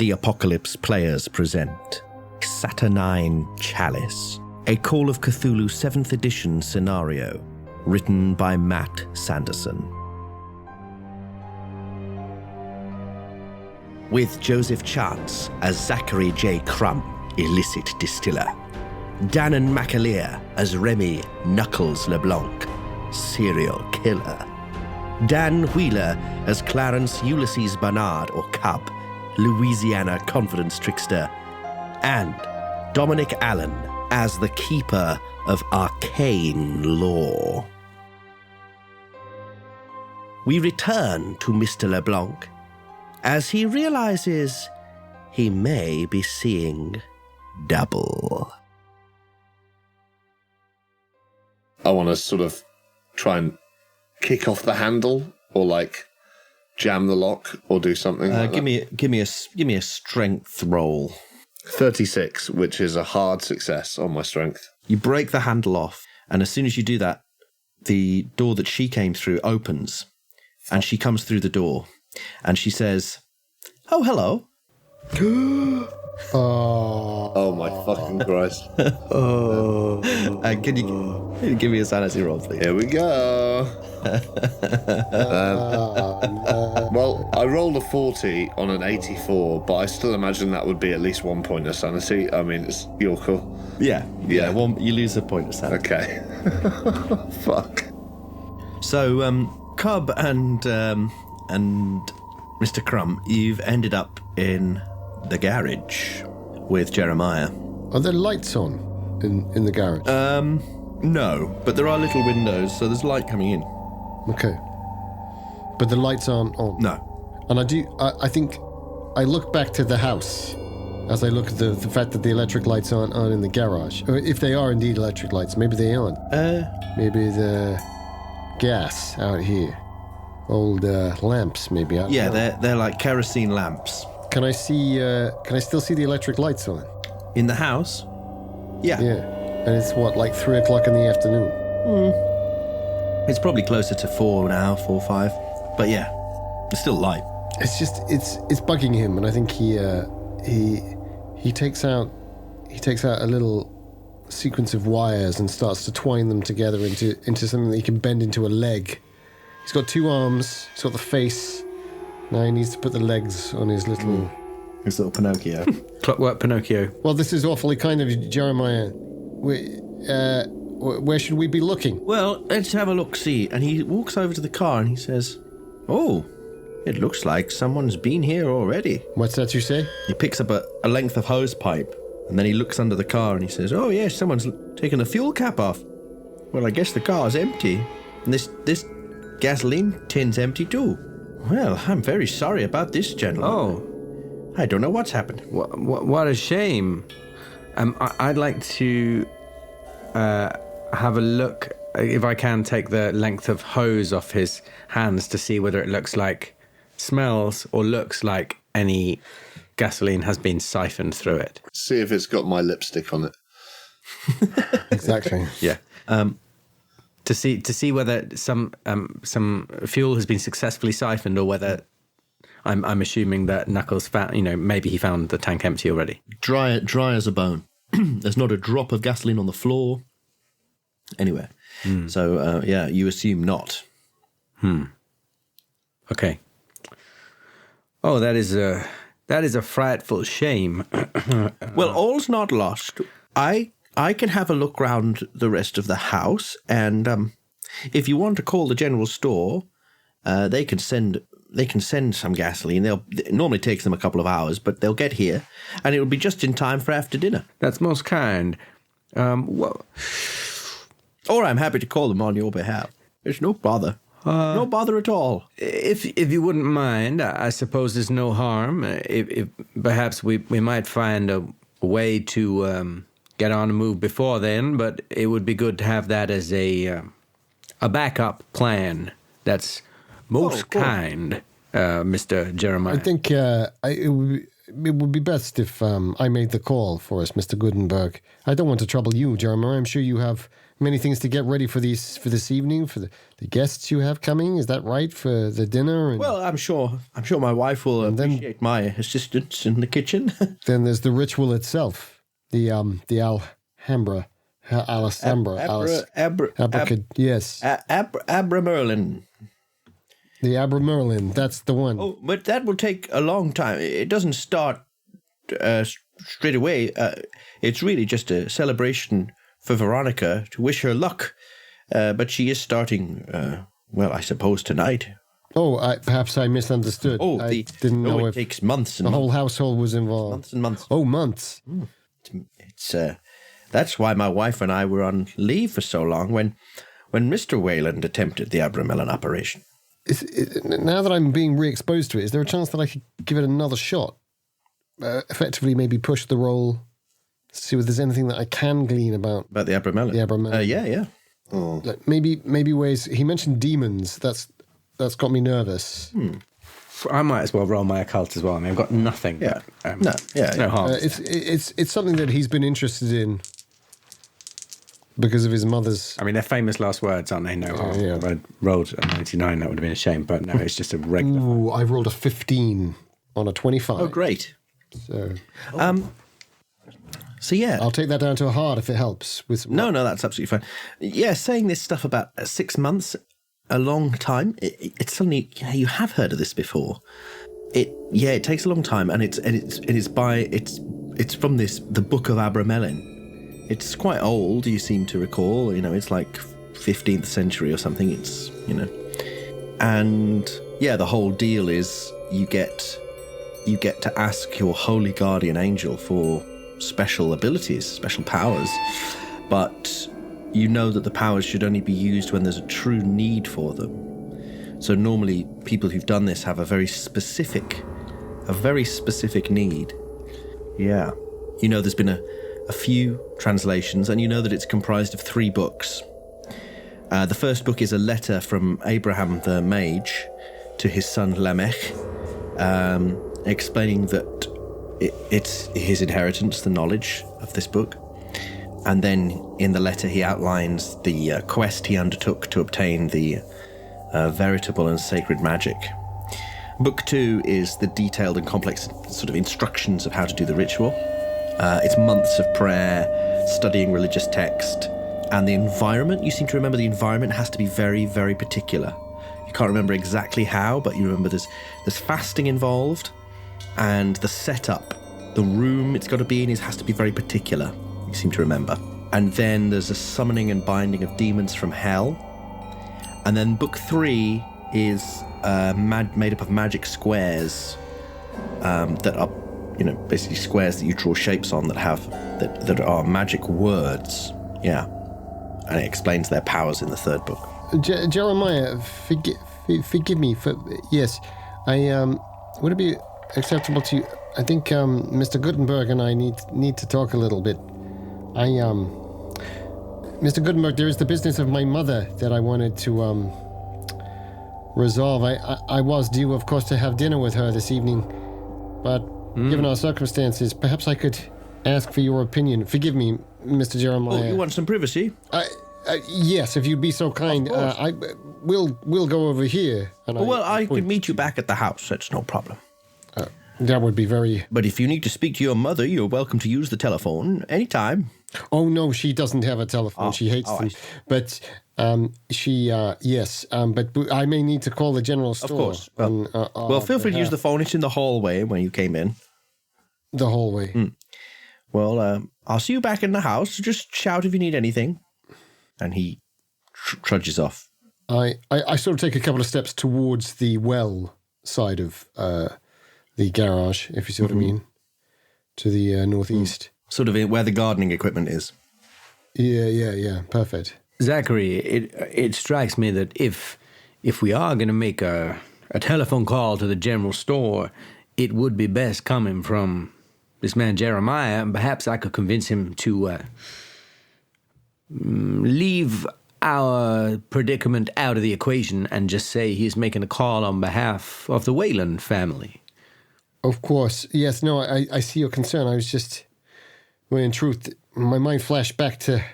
The Apocalypse players present Saturnine Chalice, a Call of Cthulhu 7th edition scenario, written by Matt Sanderson. With Joseph Chance as Zachary J. Crump, illicit distiller. Danann McAleer as Remy Knuckles LeBlanc, serial killer. Dan Wheeler as Clarence Ulysses Barnard or Cub, Louisiana confidence trickster. And Dominic Allen as the keeper of arcane lore. We return to Mr. LeBlanc as he realizes he may be seeing double. I want to sort of try and kick off the handle or like jam the lock or do something like that. Give me a strength roll. 36, which is a hard success on my strength. You break the handle off, and as soon as you do that, the door that she came through opens, and she comes through the door, and she says, "Oh, hello." Oh my fucking Christ. Can you give me a sanity roll, please? Here we go. Well, I rolled a 40 on an 84, but I still imagine that would be at least 1 point of sanity. I mean, it's your call. Yeah. You lose a point of sanity. Okay. Fuck. So, Cub and Mr. Crumb, you've ended up in the garage with Jeremiah. Are there lights on in the garage? No, but there are little windows, so there's light coming in. Okay. But the lights aren't on? No. And I think I look back to the house as I look at the fact that the electric lights aren't on in the garage. Or if they are indeed electric lights, maybe they aren't. Maybe the gas out here. Old lamps, maybe. They're like kerosene lamps. Can I still see the electric lights on? In the house? Yeah. Yeah. And it's what, 3 o'clock in the afternoon? It's probably closer to 4 now, 4 or 5. But yeah, it's still light. It's just it's bugging him, and I think he takes out a little sequence of wires and starts to twine them together into something that he can bend into a leg. He's got 2 arms, he's got the face. Now he needs to put the legs on his little... His little Pinocchio. Clockwork Pinocchio. Well, this is awfully kind of you, Jeremiah. Where should we be looking? Well, let's have a look-see. And he walks over to the car and he says, "Oh, it looks like someone's been here already." What's that you say? He picks up a length of hose pipe and then he looks under the car and he says, "Oh, yes, someone's taken the fuel cap off. Well, I guess the car's empty. And this gasoline tin's empty too. Well, I'm very sorry about this, gentlemen. Oh. I don't know what's happened." What a shame. I'd like to have a look, if I can, take the length of hose off his hands to see whether it smells or looks like any gasoline has been siphoned through it. See if it's got my lipstick on it. Exactly. Yeah. To see whether some fuel has been successfully siphoned or whether I'm assuming that Knuckles found, maybe he found the tank empty already. Dry as a bone. There's not a drop of gasoline on the floor anywhere. So, you assume not. Okay. Oh, that is a frightful shame. Well, all's not lost. I can have a look round the rest of the house, and if you want to call the general store, they can send some gasoline. It normally takes them a couple of hours, but they'll get here, and it will be just in time for after dinner. That's most kind. Or I'm happy to call them on your behalf. There's no bother. No bother at all. If you wouldn't mind, I suppose there's no harm. If perhaps we might find a way to get on a move before then, but it would be good to have that as a backup plan. That's most kind, Mr. Jeremiah. I think it would it would be best if I made the call for us, Mr. Gutenberg. I don't want to trouble you, Jeremiah. I'm sure you have many things to get ready for this evening, for the guests you have coming. Is that right, for the dinner? Well, I'm sure my wife will appreciate my assistance in the kitchen. Then there's the ritual itself, the Alhambra. Yes. Abramerlin. The Abramerlin, that's the one. Oh, but that will take a long time. It doesn't start straight away. It's really just a celebration for Veronica to wish her luck. But she is starting, I suppose tonight. Oh, perhaps I misunderstood. I didn't know it takes months and the months. whole household was involved. Months and months. Oh, months. It's that's why my wife and I were on leave for so long when Mr. Wayland attempted the Abramelin operation. Now that I'm being re-exposed to it, is there a chance that I could give it another shot? Effectively, maybe push the roll, see if there's anything that I can glean about the Abramelin. The Abramelin. Yeah. Oh. Like maybe ways. He mentioned demons. That's got me nervous. I might as well roll my occult as well. I mean, I've got nothing. Yeah. No harm. It's something that he's been interested in because of his mother's. I mean, they're famous last words, aren't they? No harm. Yeah. If I rolled a 99, that would have been a shame. But no, it's just a regular. Ooh, I've rolled a 15 on a 25. Oh, great. So. So yeah, I'll take that down to a hard if it helps. With no, that's absolutely fine. Yeah, saying this stuff about 6 months, a long time. It's suddenly you have heard of this before. It takes a long time, and it's from the Book of Abramelin. It's quite old. You seem to recall. It's like 15th century or something. It's and yeah, the whole deal is you get to ask your holy guardian angel for special abilities, special powers, but you know that the powers should only be used when there's a true need for them. So normally people who've done this have a very specific need. Yeah. There's been a few translations, and that it's comprised of 3 books. The first book is a letter from Abraham the Mage to his son Lamech, explaining that it's his inheritance, the knowledge of this book. And then in the letter he outlines the quest he undertook to obtain the veritable and sacred magic. Book 2 is the detailed and complex sort of instructions of how to do the ritual. It's months of prayer, studying religious text, and the environment. You seem to remember the environment has to be very, very particular. You can't remember exactly how, but you remember there's fasting involved. And the setup, the room it's got to be in has to be very particular, you seem to remember. And then there's a summoning and binding of demons from hell. And then book 3 is made up of magic squares that are, basically squares that you draw shapes on that are magic words. Yeah. And it explains their powers in the 3rd book. Jeremiah, forgive me. Yes, would it be acceptable to you? I think Mr. Gutenberg and I need to talk a little bit. Mr. Gutenberg, there is the business of my mother that I wanted to resolve. I was due, of course, to have dinner with her this evening, but given our circumstances, perhaps I could ask for your opinion. Forgive me, Mr. Jeremiah. Oh, you want some privacy? Yes, if you'd be so kind. We'll go over here. And I could meet you back at the house. That's no problem. That would be very... But if you need to speak to your mother, you're welcome to use the telephone anytime. Oh, no, she doesn't have a telephone. She hates them. But yes, but I may need to call the general store. Of course. Feel free to use the phone. It's in the hallway when you came in. The hallway. Well, I'll see you back in the house. Just shout if you need anything. And he trudges off. I sort of take a couple of steps towards the well side of the garage, if you see what I mean, to the northeast. Sort of where the gardening equipment is. Yeah, perfect. Zachary, it strikes me that if we are going to make a telephone call to the general store, it would be best coming from this man Jeremiah, and perhaps I could convince him to leave our predicament out of the equation and just say he's making a call on behalf of the Wayland family. Of course. Yes, no, I see your concern. I was just, well, in truth, my mind flashed back to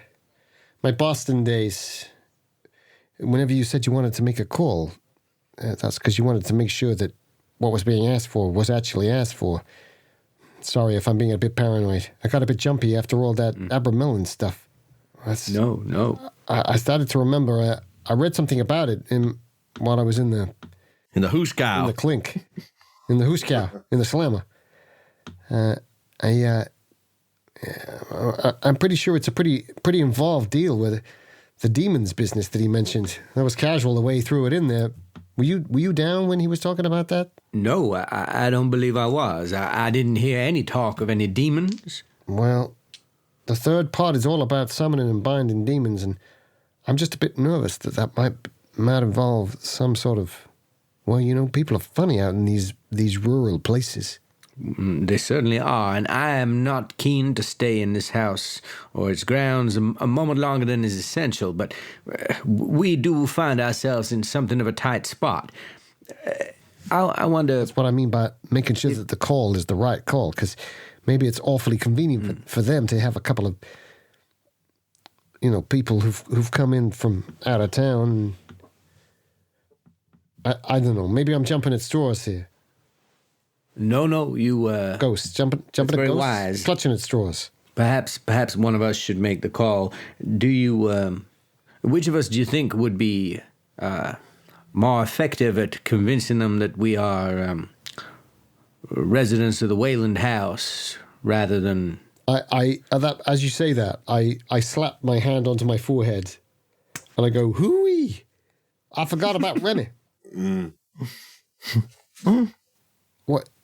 my Boston days. Whenever you said you wanted to make a call, that's because you wanted to make sure that what was being asked for was actually asked for. Sorry if I'm being a bit paranoid. I got a bit jumpy after all that Abramelin stuff. No. I started to remember, I read something about it while I was in the Hooskow. In the clink. In the Hooskow. In the Slammer. I'm pretty sure it's a pretty involved deal with the demons business that he mentioned. That was casual the way he threw it in there. Were you down when he was talking about that? No, I don't believe I was. I didn't hear any talk of any demons. Well, the third part is all about summoning and binding demons, and I'm just a bit nervous that might involve some sort of... Well, people are funny out in these rural places. They certainly are, and I am not keen to stay in this house or its grounds a moment longer than is essential, but we do find ourselves in something of a tight spot. I wonder... That's what I mean by making sure that the call is the right call, because maybe it's awfully convenient for them to have a couple of, people who've come in from out of town. I don't know. Maybe I'm jumping at straws here. No, you... Ghosts. Jumping at ghosts? Wise. Clutching at straws. Perhaps one of us should make the call. Do you... which of us do you think would be more effective at convincing them that we are residents of the Wayland House rather than... As you say that, I slap my hand onto my forehead and I go, hooey! I forgot about Remy.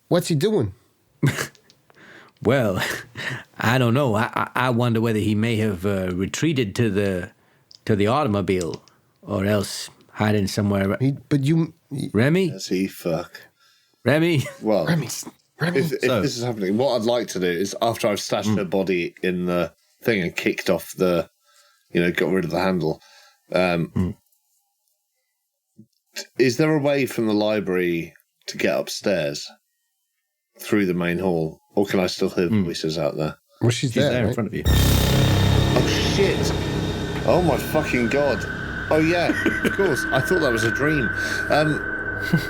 What's he doing? Well, I don't know. I wonder whether he may have retreated to the automobile, or else hiding somewhere. Remy? Does he fuck? Remy? Well, Remy. If this is happening, what I'd like to do is, after I've stashed her body in the thing and kicked off got rid of the handle, is there a way from the library to get upstairs through the main hall, or can I still hear voices out there? Well, she's there right? in In front of you. Oh shit! Oh my fucking god! Oh yeah, of course. I thought that was a dream.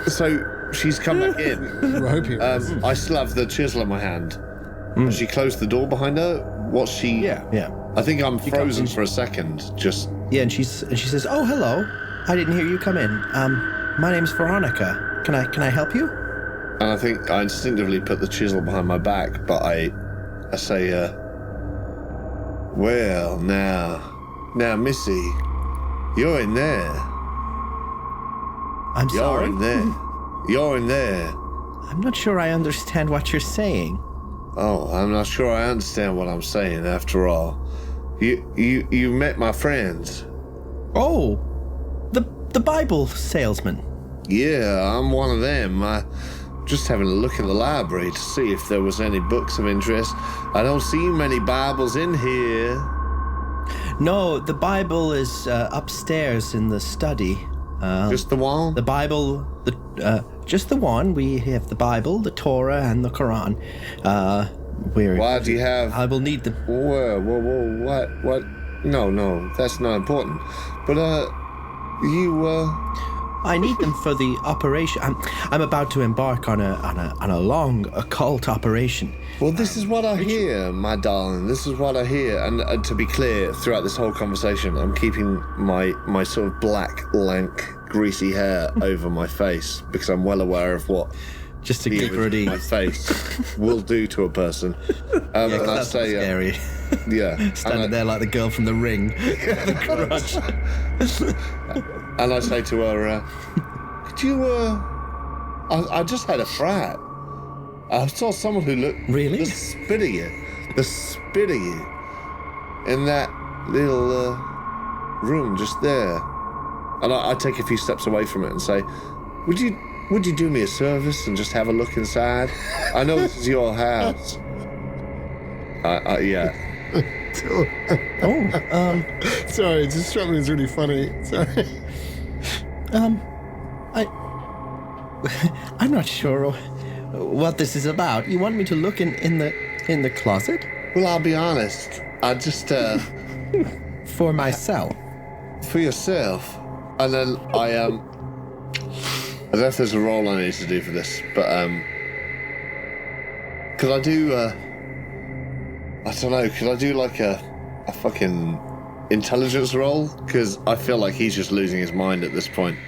So she's come back in. We're hoping. I still have the chisel in my hand. Has she closed the door behind her? What's she? Yeah. I think I'm frozen for a second. Just Yeah, and she says, "Oh, hello. I didn't hear you come in. My name's Veronica. Can I help you?" And I think I instinctively put the chisel behind my back, but I say, well, now, Missy, you're in there. I'm sorry. You're in there. I'm not sure I understand what you're saying. Oh, I'm not sure I understand what I'm saying after all. You met my friends. Oh, the Bible salesman. Yeah, I'm one of them. Just having a look in the library to see if there was any books of interest. I don't see many Bibles in here. No, the Bible is upstairs in the study. Just the one? The Bible, just the one. We have the Bible, the Torah, and the Quran. Why do you have... I will need them. Whoa, what? No, that's not important. But, I need them for the operation. I'm about to embark on a long occult operation. Well, this is what I hear, my darling. This is what I hear. And to be clear, throughout this whole conversation, I'm keeping my sort of black, lank, greasy hair over my face because I'm well aware of what just to keep her at ease. My face will do to a person. And that's scary. Yeah. Standing there like the girl from The Ring. The crutch. And I say to her, could you, I just had a frat. I saw someone who looked... Really? The spit of you. In that little room just there. And I take a few steps away from it and say, would you do me a service and just have a look inside? I know this is your house. Yeah. Sorry, it just struck me as really funny. Sorry. I'm not sure what this is about? You want me to look in the closet? Well, I'll be honest. I just, For myself. for yourself. And then I don't know if there's a role I need to do for this, but, could I do, I don't know, could I do like a fucking intelligence roll? Because I feel like he's just losing his mind at this point,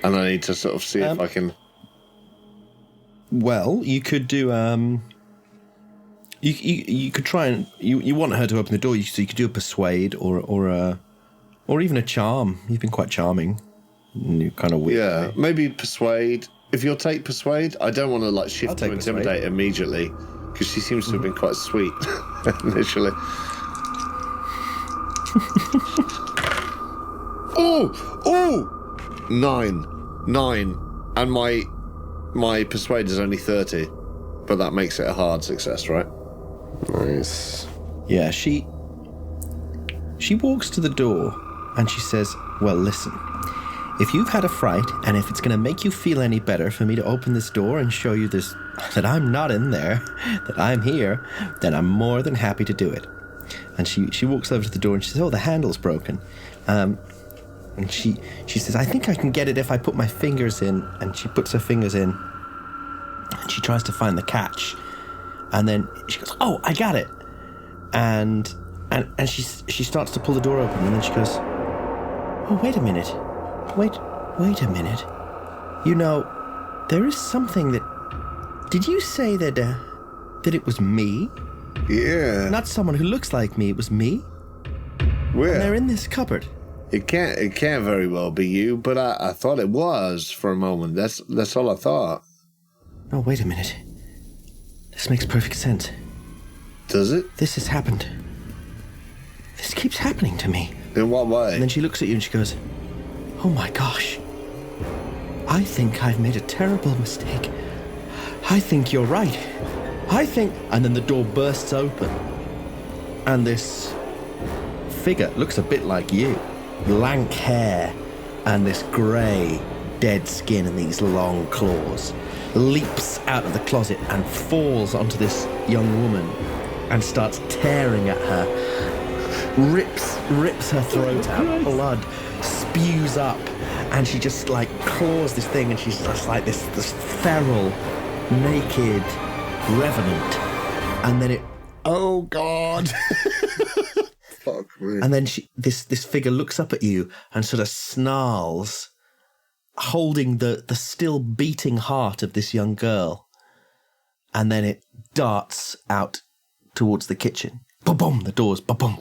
and I need to sort of see if I can... Well, you could do, you could try and... You want her to open the door, so you could do a persuade or even a charm. You've been quite charming. You kind of weird. Yeah, maybe persuade. If you'll take persuade, I don't want to like shift to take intimidate persuade. immediately, because she seems to have been quite sweet initially. Oh! 9, and my persuade is only 30, but that makes it a hard success, right? Nice. Yeah, she walks to the door and she says, well, listen, if you've had a fright and if it's going to make you feel any better for me to open this door and show you this, that I'm not in there, that I'm here, then I'm more than happy to do it. And she walks over to the door and she says, oh, the handle's broken. And she says, I think I can get it if I put my fingers in. And she puts her fingers in and she tries to find the catch. And then she goes, oh, I got it. And she starts to pull the door open, and then she goes, oh, wait a minute. Wait a minute. You know, there is something that... Did you say that it was me? Yeah. Not someone who looks like me, it was me? Where? And they're in this cupboard. It can't very well be you, but I thought it was for a moment. That's all I thought. Oh, wait a minute. This makes perfect sense. Does it? This has happened. This keeps happening to me. In what way? And then she looks at you and she goes, oh my gosh. I think I've made a terrible mistake. I think you're right. I think... And then the door bursts open. And this figure looks a bit like you. Lank hair and this grey, dead skin and these long claws. Leaps out of the closet and falls onto this young woman and starts tearing at her. Rips her throat out. Blood spews up. And she just like claws this thing and she's just like this feral, naked revenant. And then it... Oh, God. Fuck me. And then this figure looks up at you and sort of snarls, holding the still beating heart of this young girl. And then it darts out towards the kitchen. Boom, the doors, boom.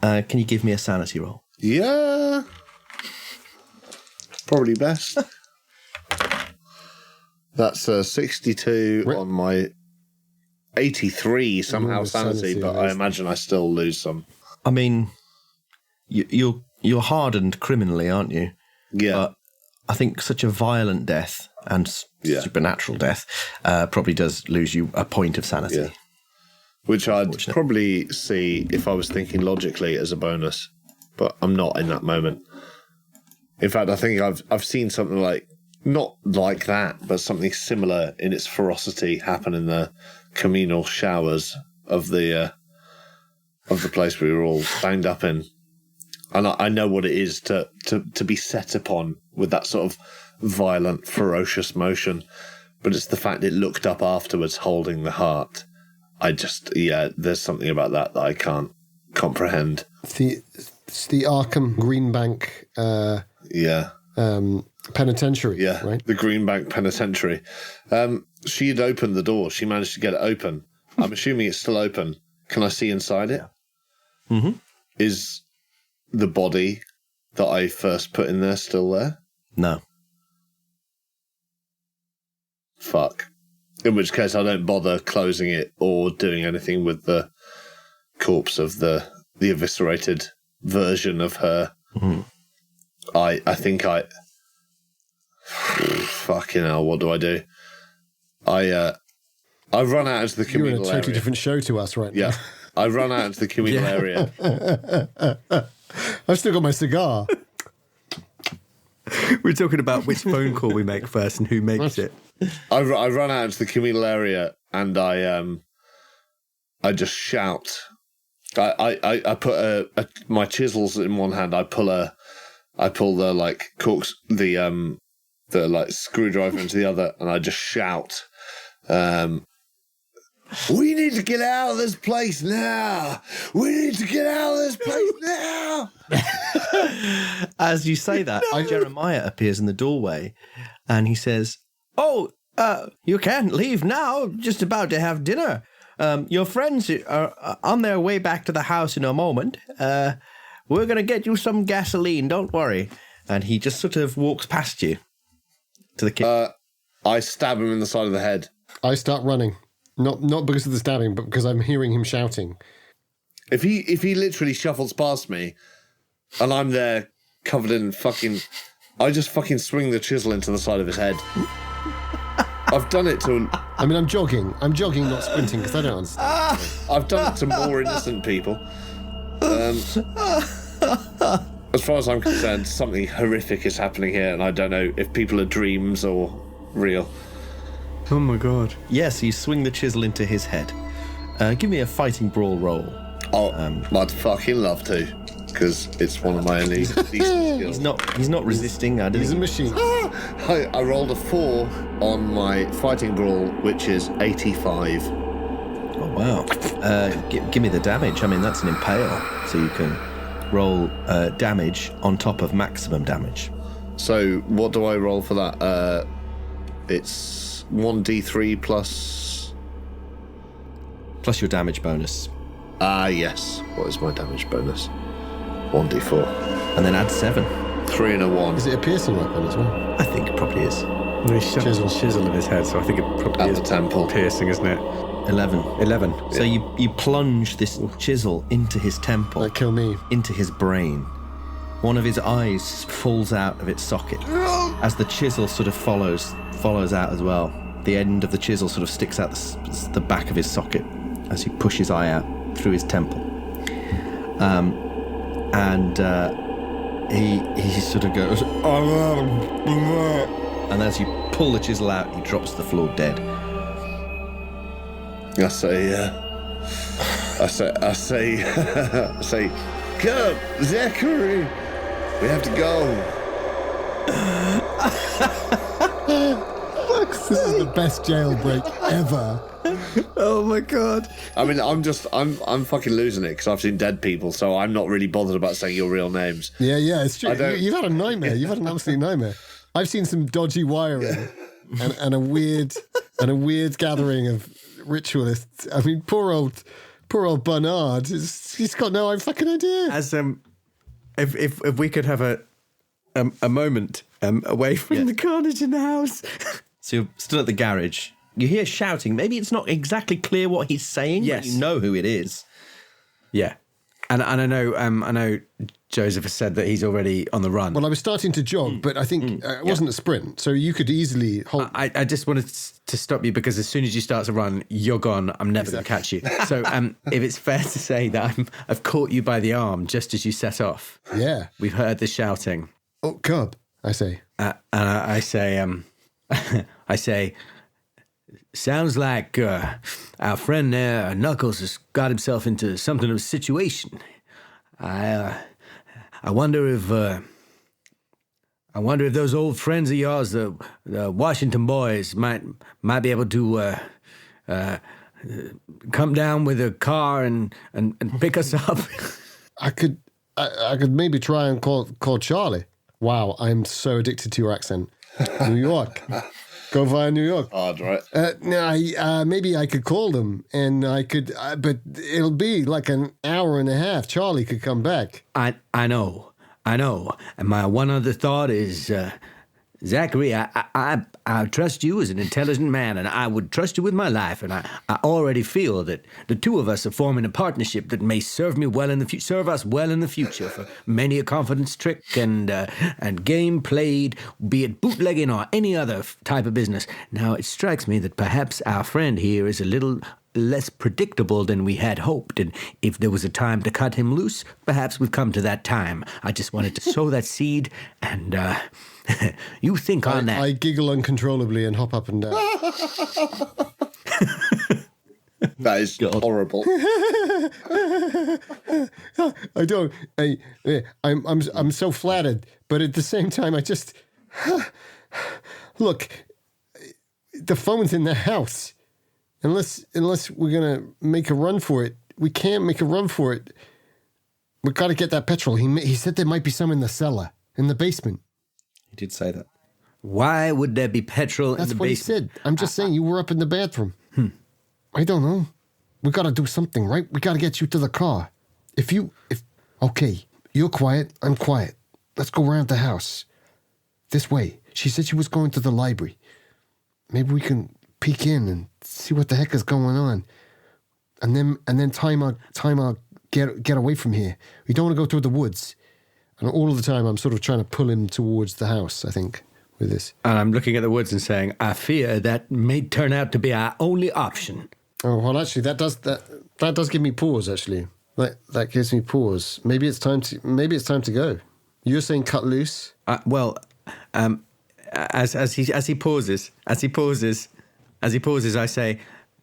Can you give me a sanity roll? Yeah. Probably best. That's 62 on my 83 somehow sanity, but I imagine I still lose some. I mean, you're hardened criminally, aren't you? Yeah. But I think such a violent death and supernatural death probably does lose you a point of sanity. Yeah. Which I'd probably see if I was thinking logically as a bonus, but I'm not in that moment. In fact, I think I've seen something like, not like that, but something similar in its ferocity happen in the communal showers of the place we were all banged up in. And I know what it is to be set upon with that sort of violent, ferocious motion. But it's the fact it looked up afterwards holding the heart. There's something about that I can't comprehend. It's the Arkham Greenbank penitentiary. Yeah, right? The Greenbank Penitentiary. She had opened the door. She managed to get it open. I'm assuming it's still open. Can I see inside it? Mm-hmm. Is the body that I first put in there still there? No. Fuck. In which case I don't bother closing it or doing anything with the corpse of the eviscerated version of her. Mm-hmm. I think fucking hell, what do I do? I run out into the communal You're in a totally area. different show to us right Yeah. now. I run out into the communal area. I've still got my cigar. We're talking about which phone call we make first and who makes it. I run out into the communal area and I just shout. I put my chisels in one hand. I pull the like corks the like screwdriver into the other, and I just shout. We need to get out of this place now. We need to get out of this place now. As you say that, Jeremiah appears in the doorway, and he says, "Oh, you can't leave now. Just about to have dinner. Your friends are on their way back to the house in a moment. We're going to get you some gasoline, don't worry." And he just sort of walks past you to the kitchen. I stab him in the side of the head. I start running. Not because of the stabbing, but because I'm hearing him shouting. If he literally shuffles past me and I'm there covered in fucking... I just fucking swing the chisel into the side of his head. I've done it to... I mean, I'm jogging, not sprinting, because I don't understand. I've done it to more innocent people. As far as I'm concerned, something horrific is happening here, and I don't know if people are dreams or real. Oh my god. Yes, you swing the chisel into his head. Give me a fighting brawl roll. Oh, I'd fucking love to, because it's one of my only decent skills. He's not resisting. He's a machine. I rolled a 4 on my fighting brawl, which is 85. Oh, wow. Give me the damage. I mean, that's an impale, so you can roll damage on top of maximum damage. So what do I roll for that? It's 1d3 plus your damage bonus. Yes. What is my damage bonus? 1d4. And then add 7. 3 and a 1. Is it a piercing weapon as well? I think it probably is. He shot the chisel in his head, so I think it probably At is the temple. piercing, isn't it? 11. 11. So you plunge this chisel into his temple. Like kill me. Into his brain. One of his eyes falls out of its socket as the chisel sort of follows out as well. The end of the chisel sort of sticks out the back of his socket as you push his eye out through his temple. He sort of goes, and as you pull the chisel out, he drops to the floor dead. I say, come, Zachary, we have to go. This is the best jailbreak ever. Oh my god. I mean, I'm fucking losing it because I've seen dead people, so I'm not really bothered about saying your real names. Yeah, it's true. You've had a nightmare. You've had an absolute nightmare. I've seen some dodgy wiring and a weird gathering of ritualists. I mean, poor old Bernard. He's got no fucking idea. As if we could have a moment away from the carnage in the house. So you're still at the garage. You hear shouting. Maybe it's not exactly clear what he's saying, yes. But you know who it is. Yeah. And I know Joseph has said that he's already on the run. Well, I was starting to jog, but I think it wasn't a sprint, so you could easily hold... I just wanted to stop you because as soon as you start to run, you're gone. I'm never going to catch you. So if it's fair to say that I've caught you by the arm just as you set off. Yeah. We've heard the shouting. Oh, cub, I say. And I say, I say, sounds like our friend there, Knuckles, has got himself into something of a situation. I wonder if those old friends of yours, the Washington boys, might be able to come down with a car and pick us up. I could maybe try and call Charlie. Wow, I'm so addicted to your accent. New York. Go via New York. Hard, right? Maybe I could call them, and I could, but it'll be like an hour and a half. Charlie could come back. I know. And my one other thought is, Zachary, I trust you as an intelligent man, and I would trust you with my life. And I already feel that the two of us are forming a partnership that may serve us well in the future for many a confidence trick and game played, be it bootlegging or any other type of business. Now, it strikes me that perhaps our friend here is a little less predictable than we had hoped. And if there was a time to cut him loose, perhaps we've come to that time. I just wanted to sow that seed, and you think on that. I giggle uncontrollably and hop up and down. That is horrible. I don't. I'm so flattered, but at the same time, I just look. The phone's in the house. Unless we're gonna make a run for it, we can't make a run for it. We got to get that petrol. He said there might be some in the cellar, in the basement. He did say that. Why would there be petrol in the basement? That's what he said. I'm just saying you were up in the bathroom. I don't know. We got to do something, right? We got to get you to the car. Okay, you're quiet, I'm quiet. Let's go around the house. This way. She said she was going to the library. Maybe we can peek in and see what the heck is going on. And then time our get away from here. We don't want to go through the woods. And all of the time I'm sort of trying to pull him towards the house, I think, with this. And I'm looking at the woods and saying, I fear that may turn out to be our only option. Oh, well, actually, that does give me pause. Actually, that gives me pause. Maybe it's time to go. You're saying cut loose. As he pauses, I say,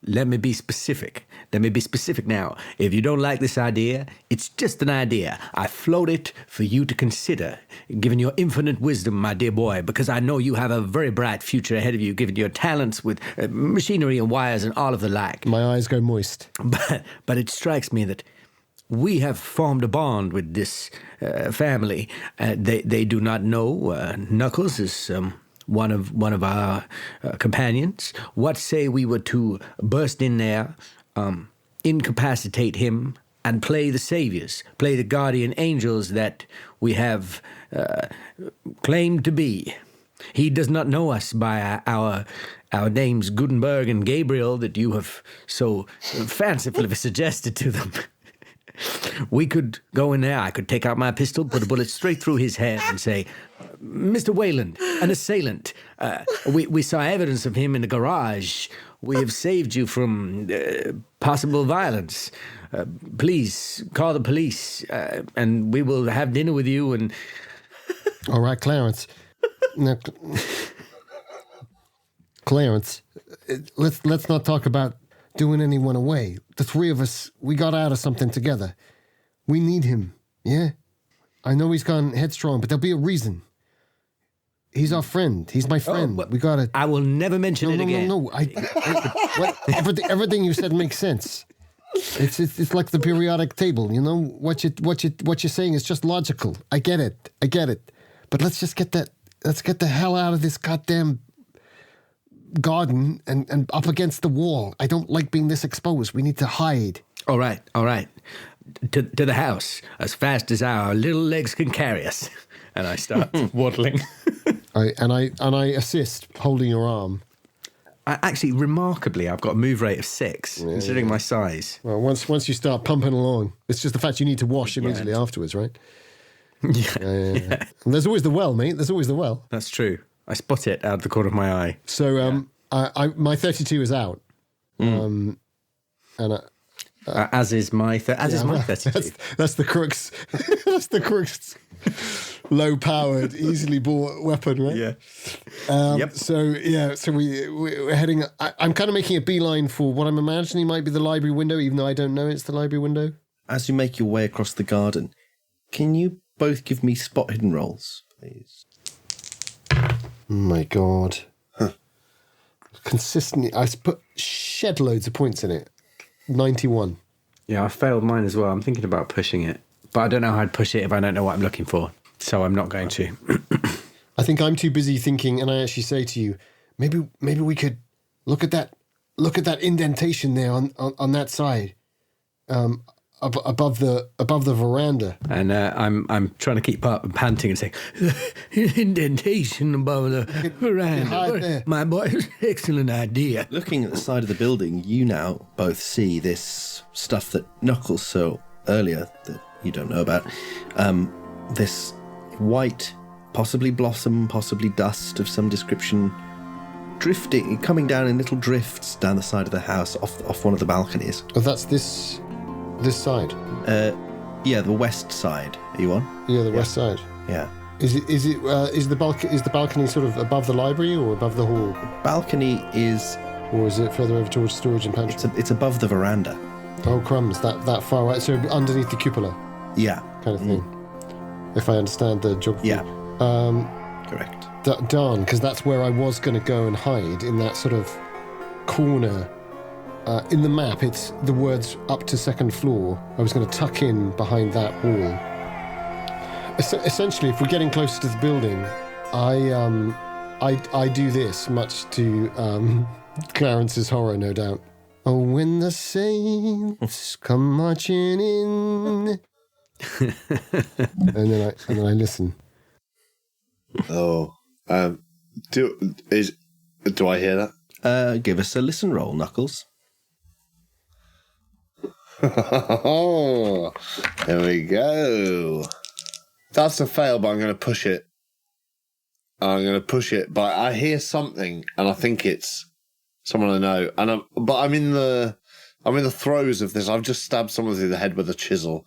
let me be specific. Let me be specific now. If you don't like this idea, it's just an idea. I float it for you to consider, given your infinite wisdom, my dear boy, because I know you have a very bright future ahead of you, given your talents with machinery and wires and all of the like. My eyes go moist. But it strikes me that we have formed a bond with this family. They do not know Knuckles is one of our companions. What say we were to burst in there, incapacitate him, and play the saviors, play the guardian angels that we have claimed to be. He does not know us by our names Gutenberg and Gabriel that you have so fancifully suggested to them. We could go in there, I could take out my pistol, put a bullet straight through his head and say, Mr. Wayland, an assailant. We saw evidence of him in the garage. We have saved you from possible violence. Please call the police and we will have dinner with you. And all right, Clarence. Now, Clarence, let's not talk about doing anyone away. The three of us, we got out of something together. We need him, yeah? I know he's gone headstrong, but there'll be a reason. He's our friend. He's my friend. We gotta... I will never mention it again. No. Everything you said makes sense. It's like the periodic table, you know? What you're saying is just logical. I get it. But let's just get the hell out of this goddamn garden and up against the wall. I don't like being this exposed. We need to hide. All right. To the house, as fast as our little legs can carry us. And I start waddling. I assist, holding your arm. Actually, remarkably, I've got a move rate of 6, considering my size. Well, once you start pumping along, it's just the fact you need to wash immediately afterwards, right? Yeah. And there's always the well, mate. There's always the well. That's true. I spot it out of the corner of my eye. So my 32 is out. And as is my 32. That's the Krux. That's the Krux. Low-powered, easily bought weapon, right? Yeah. Yep. So we're heading. I'm kind of making a beeline for what I'm imagining might be the library window, even though I don't know it's the library window. As you make your way across the garden, can you both give me spot hidden rolls, please? Oh my God. Huh. Consistently, I put shed loads of points in it. 91. Yeah, I failed mine as well. I'm thinking about pushing it. But I don't know how I'd push it if I don't know what I'm looking for. So I'm not going to. I think I'm too busy thinking, and I actually say to you, maybe we could look at that indentation there on that side. Above the veranda. And I'm trying to keep up and panting and saying, indentation above the veranda. My boy, excellent idea. Looking at the side of the building, you now both see this stuff that Knuckles saw earlier that you don't know about. This white, possibly blossom, possibly dust of some description, drifting, coming down in little drifts down the side of the house off one of the balconies. Oh, that's this side. Yeah, the west side. Are you on? Yeah, the west side. Yeah. Is the balcony sort of above the library or above the hall? Balcony is... Or is it further over towards storage and pantry? It's above the veranda. Oh, crumbs, that far right. So underneath the cupola Yeah. kind of thing. If I understand the geography. Yeah. Correct. Darn, because that's where I was going to go and hide, in that sort of corner. In the map, it's the words up to second floor. I was going to tuck in behind that wall. Essentially, if we're getting closer to the building, I do this, much to Clarence's horror, no doubt. Oh, when the saints come marching in, and then I listen. Oh, do I hear that? Give us a listen roll, Knuckles. Oh, there we go. That's a fail, but I'm going to push it. But I hear something, and I think it's someone I know. But I'm in the throes of this. I've just stabbed someone through the head with a chisel.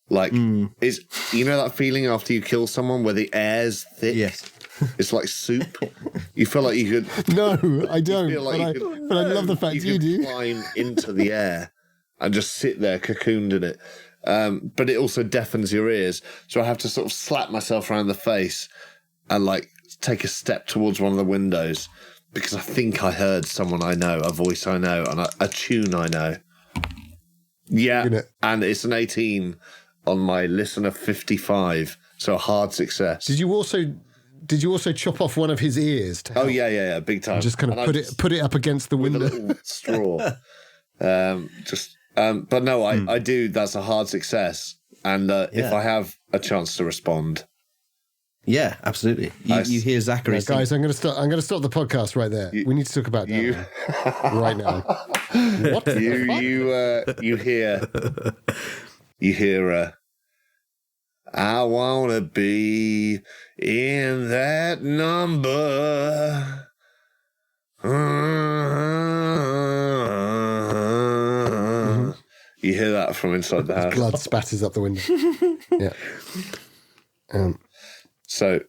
Like, you know that feeling after you kill someone where the air's thick? Yes. It's like soup. You feel like you could... No, I don't. Like but I love the fact you do. Climb into the air and just sit there cocooned in it. But it also deafens your ears. So I have to sort of slap myself around the face and like take a step towards one of the windows because I think I heard someone I know, a voice I know, and a tune I know. Yeah, and it's an 18 on my listener 55, so a hard success. Did you also chop off one of his ears? Oh yeah, big time. And just kind of put it up against the window with a little straw. But no, I do. That's a hard success, and if I have a chance to respond, yeah, absolutely. You hear Zachary. Guys, I'm going to stop the podcast right there. We need to talk about that right now. What? You hear. I wanna be in that number. You hear that from inside the house. Blood spatters up the window. Yeah. So,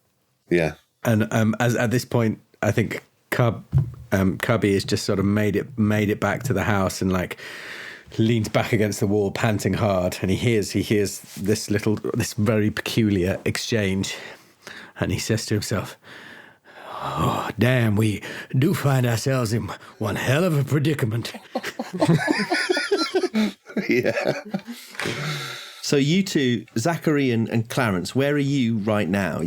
yeah. And as at this point, I think Cubby has just sort of made it back to the house and like leans back against the wall, panting hard, and he hears this very peculiar exchange, and he says to himself, "Oh, damn, we do find ourselves in one hell of a predicament." Yeah. So you two, Zachary and Clarence, where are you right now?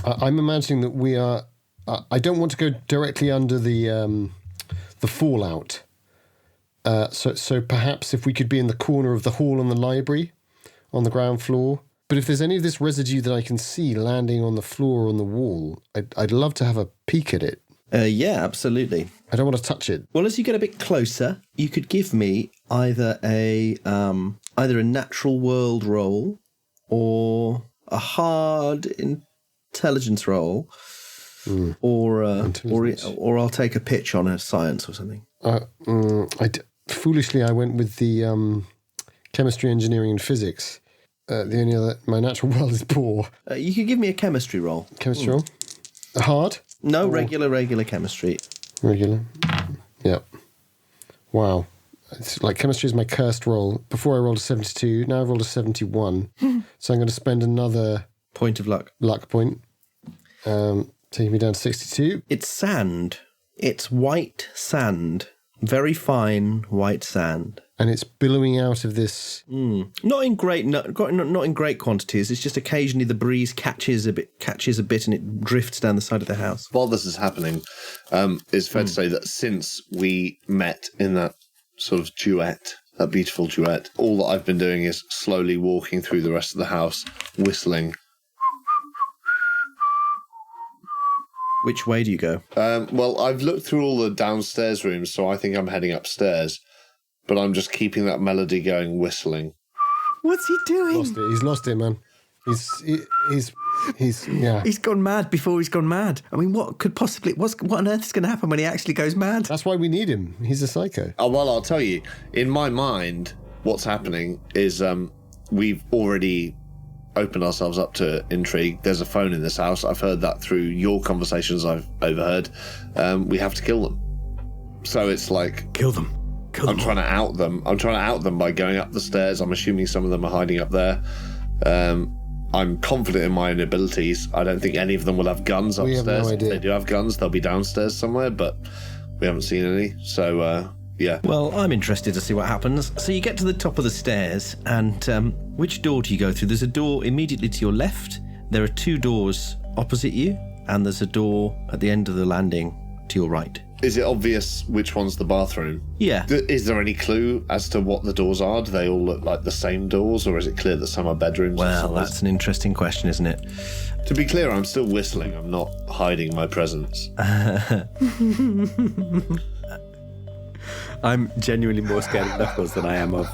I'm imagining that we are. I don't want to go directly under the fallout. So perhaps if we could be in the corner of the hall and the library on the ground floor. But if there's any of this residue that I can see landing on the floor or on the wall, I'd love to have a peek at it. Yeah, absolutely. I don't want to touch it. Well, as you get a bit closer, you could give me either a natural world roll or a hard intelligence roll, or I'll take a pitch on a science or something. Foolishly, I went with the chemistry, engineering, and physics. The only other, my natural world is poor. You could give me a chemistry roll. Chemistry roll? Hard? No, regular chemistry. Regular? Yeah. Wow. It's like chemistry is my cursed roll. Before I rolled a 72, now I've rolled a 71. So I'm going to spend another... Point of luck. Luck point. Taking me down to 62. It's sand. It's white sand. Very fine white sand. And it's billowing out of this... Not in great quantities. It's just occasionally the breeze catches a bit and it drifts down the side of the house. While this is happening, it's fair to say that since we met in that sort of duet, that beautiful duet, all that I've been doing is slowly walking through the rest of the house, whistling. Which way do you go? Well, I've looked through all the downstairs rooms, so I think I'm heading upstairs. But I'm just keeping that melody going, whistling. What's he doing? He's lost it, man. He's He's gone mad before he's gone mad. I mean, what on earth is going to happen when he actually goes mad? That's why we need him. He's a psycho. Oh, well, I'll tell you. In my mind, what's happening is we've already opened ourselves up to intrigue. There's a phone in this house. I've heard that through your conversations I've overheard. We have to kill them. So it's like... Kill them. I'm trying to out them. I'm trying to out them by going up the stairs. I'm assuming some of them are hiding up there. I'm confident in my own abilities. I don't think any of them will have guns upstairs. We have no idea. If they do have guns, they'll be downstairs somewhere, but we haven't seen any. So, yeah. Well, I'm interested to see what happens. So you get to the top of the stairs, and which door do you go through? There's a door immediately to your left. There are 2 doors opposite you, and there's a door at the end of the landing to your right. Is it obvious which one's the bathroom? Yeah. Is there any clue as to what the doors are? Do they all look like the same doors, or is it clear that some are bedrooms? Well, that's an interesting question, isn't it? To be clear, I'm still whistling. I'm not hiding my presence. I'm genuinely more scared of Knuckles than I am of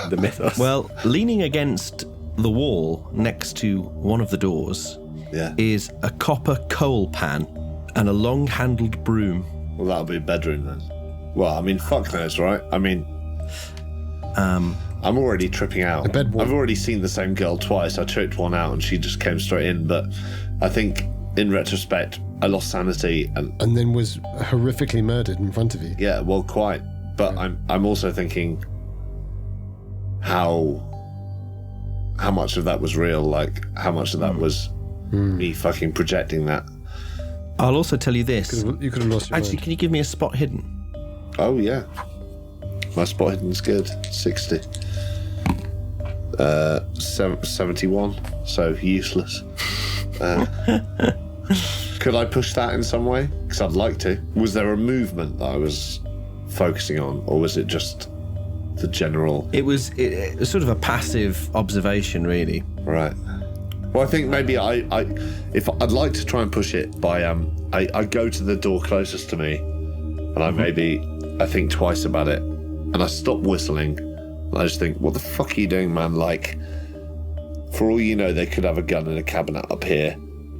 the Mythos. Well, leaning against the wall next to one of the doors is a copper coal pan and a long-handled broom. Well, that'll be a bedroom then. Well, I mean, fuck knows, right? I mean, I'm already tripping out. I've already seen the same girl twice. I choked one out and she just came straight in. But I think, in retrospect, I lost sanity and then was horrifically murdered in front of you. Yeah, well, quite. But I'm also thinking how much of that was real. Like, how much of that was me fucking projecting that. I'll also tell you this. You could have lost your Actually, mind. can you give me a spot hidden? Oh, yeah. My spot hidden's good. 60. 71. So useless. Could I push that in some way? Because I'd like to. Was there a movement that I was focusing on, or was it just the general... It was sort of a passive observation, really. Right. Well, I think maybe if I'd like to try and push it by I go to the door closest to me, and I think twice about it, and I stop whistling, and I just think, what the fuck are you doing, man? Like, for all you know, they could have a gun in a cabinet up here.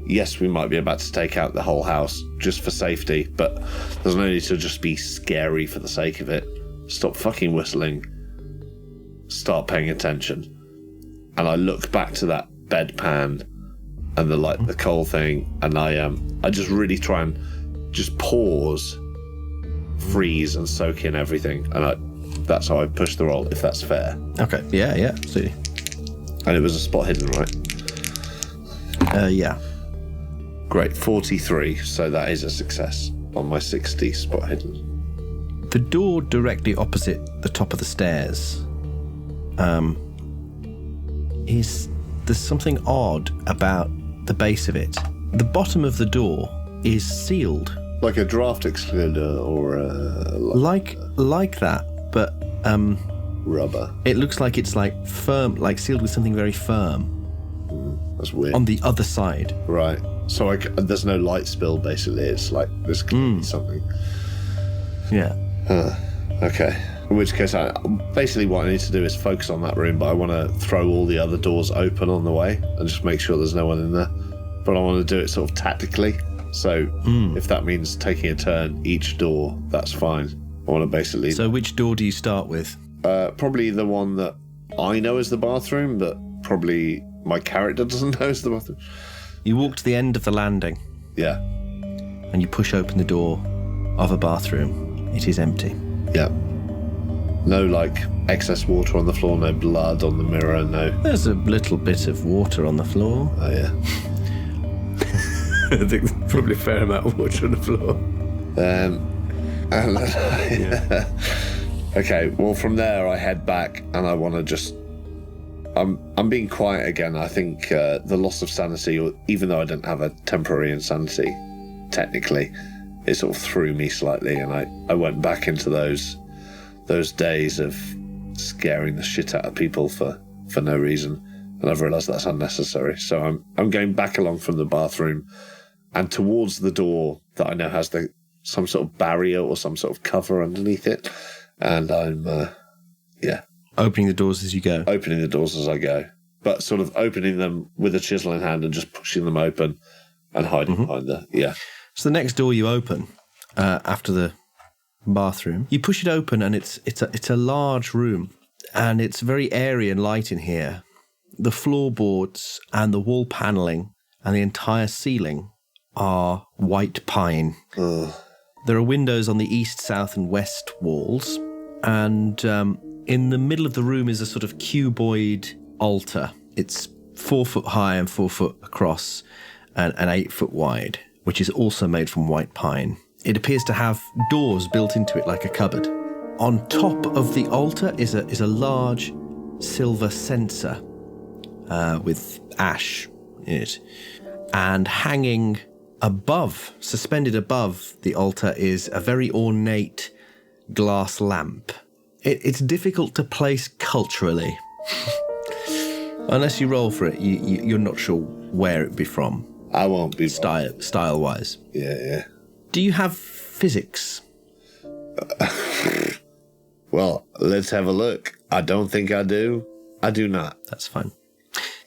Yes, we might be about to take out the whole house just for safety, but there's no need to just be scary for the sake of it. Stop fucking whistling. Start paying attention. And I look back to that bedpan and the coal thing, and I just really try and just pause, freeze, and soak in everything. And that's how I push the roll, if that's fair. Okay. Yeah, absolutely. And it was a spot hidden, right? Yeah. Great, 43. So that is a success on my 60 spot hidden. The door directly opposite the top of the stairs there's something odd about the base of it. The bottom of the door is sealed. Like a draft excluder or like that, but rubber. It looks like it's like firm, like sealed with something very firm. That's weird. On the other side. Right. So there's no light spill, basically. It's like there's clearly something. Yeah. Okay. In which case, basically what I need to do is focus on that room, but I want to throw all the other doors open on the way and just make sure there's no one in there. But I want to do it sort of tactically. So if that means taking a turn each door, that's fine. I want to basically... So which door do you start with? Probably the one that I know is the bathroom, but probably my character doesn't know is the bathroom. You walk to the end of the landing. Yeah. And you push open the door of a bathroom. It is empty. Yeah. No, excess water on the floor, no blood on the mirror, no... There's a little bit of water on the floor. Oh, yeah. I think there's probably a fair amount of water on the floor. Okay, well, from there I head back and I want to just... I'm being quiet again. I think the loss of sanity, even though I didn't have a temporary insanity, technically, it sort of threw me slightly, and I went back into those days of scaring the shit out of people for no reason, and I've realised that's unnecessary. So I'm going back along from the bathroom and towards the door that I know has some sort of barrier or some sort of cover underneath it, and I'm opening the doors as you go. Opening the doors as I go. but sort of opening them with a chisel in hand and just pushing them open and hiding behind the, So the next door you open after the bathroom, you push it open and it's a large room and it's very airy and light in here. The floorboards and the wall paneling and the entire ceiling are white pine. Ugh. There are windows on the east, south and west walls, and in the middle of the room is a sort of cuboid altar. It's 4 foot high and 4 foot across and 8 foot wide, which is also made from white pine. It appears to have doors built into it like a cupboard. On top of the altar is a large silver censer with ash in it. And hanging suspended above the altar is a very ornate glass lamp. It's difficult to place culturally. Unless you roll for it, you're not sure where it'd be from. I won't be Style-wise. Yeah. Do you have physics? Well, let's have a look. I don't think I do. I do not. That's fine.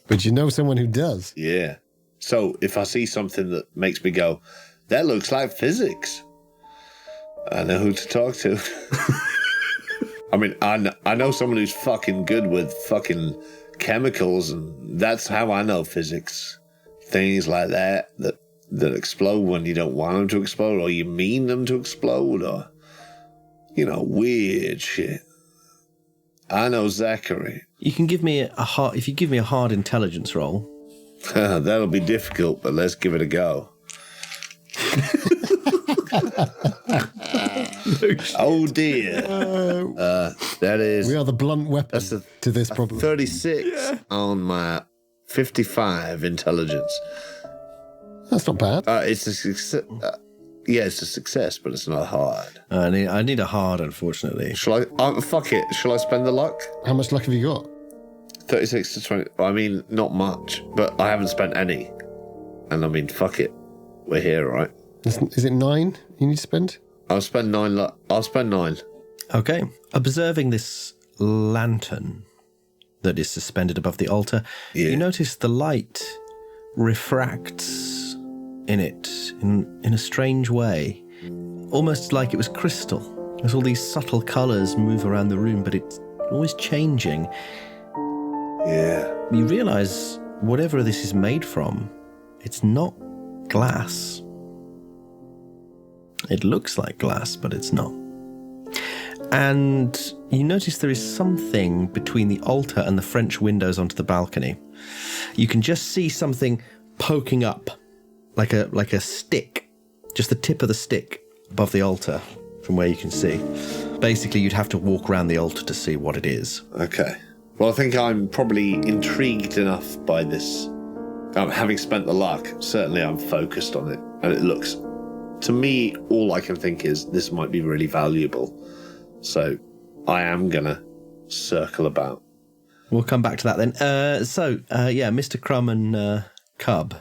But you know someone who does. Yeah. So if I see something that makes me go, that looks like physics, I know who to talk to. I mean, I know someone who's fucking good with fucking chemicals, and that's how I know physics. Things like that explode when you don't want them to explode, or you mean them to explode, or, weird shit. I know Zachary. You can give me if you give me a hard intelligence roll. That'll be difficult, but let's give it a go. Oh dear. That is. We are the blunt weapon to this problem. 36 on my 55 intelligence. That's not bad. It's a success. It's a success, but it's not hard. I need a hard, unfortunately. Shall I? Fuck it. Shall I spend the luck? How much luck have you got? 36 to 20. I mean, not much, but I haven't spent any. And I mean, fuck it. We're here, right? Is it 9 you need to spend? I'll spend 9 luck. I'll spend 9. Okay. Observing this lantern that is suspended above the altar, you notice the light refracts in it in a strange way, almost like it was crystal. There's all these subtle colours move around the room, but it's always changing. Yeah. You realise whatever this is made from, it's not glass. It looks like glass, but it's not. And you notice there is something between the altar and the French windows onto the balcony. You can just see something poking up, like a stick, just the tip of the stick above the altar from where you can see. Basically, you'd have to walk around the altar to see what it is. Okay. Well, I think I'm probably intrigued enough by this. Having spent the luck, certainly I'm focused on it. And it looks, to me, all I can think is this might be really valuable. So I am going to circle about. We'll come back to that then. Mr. Crumb and Cub,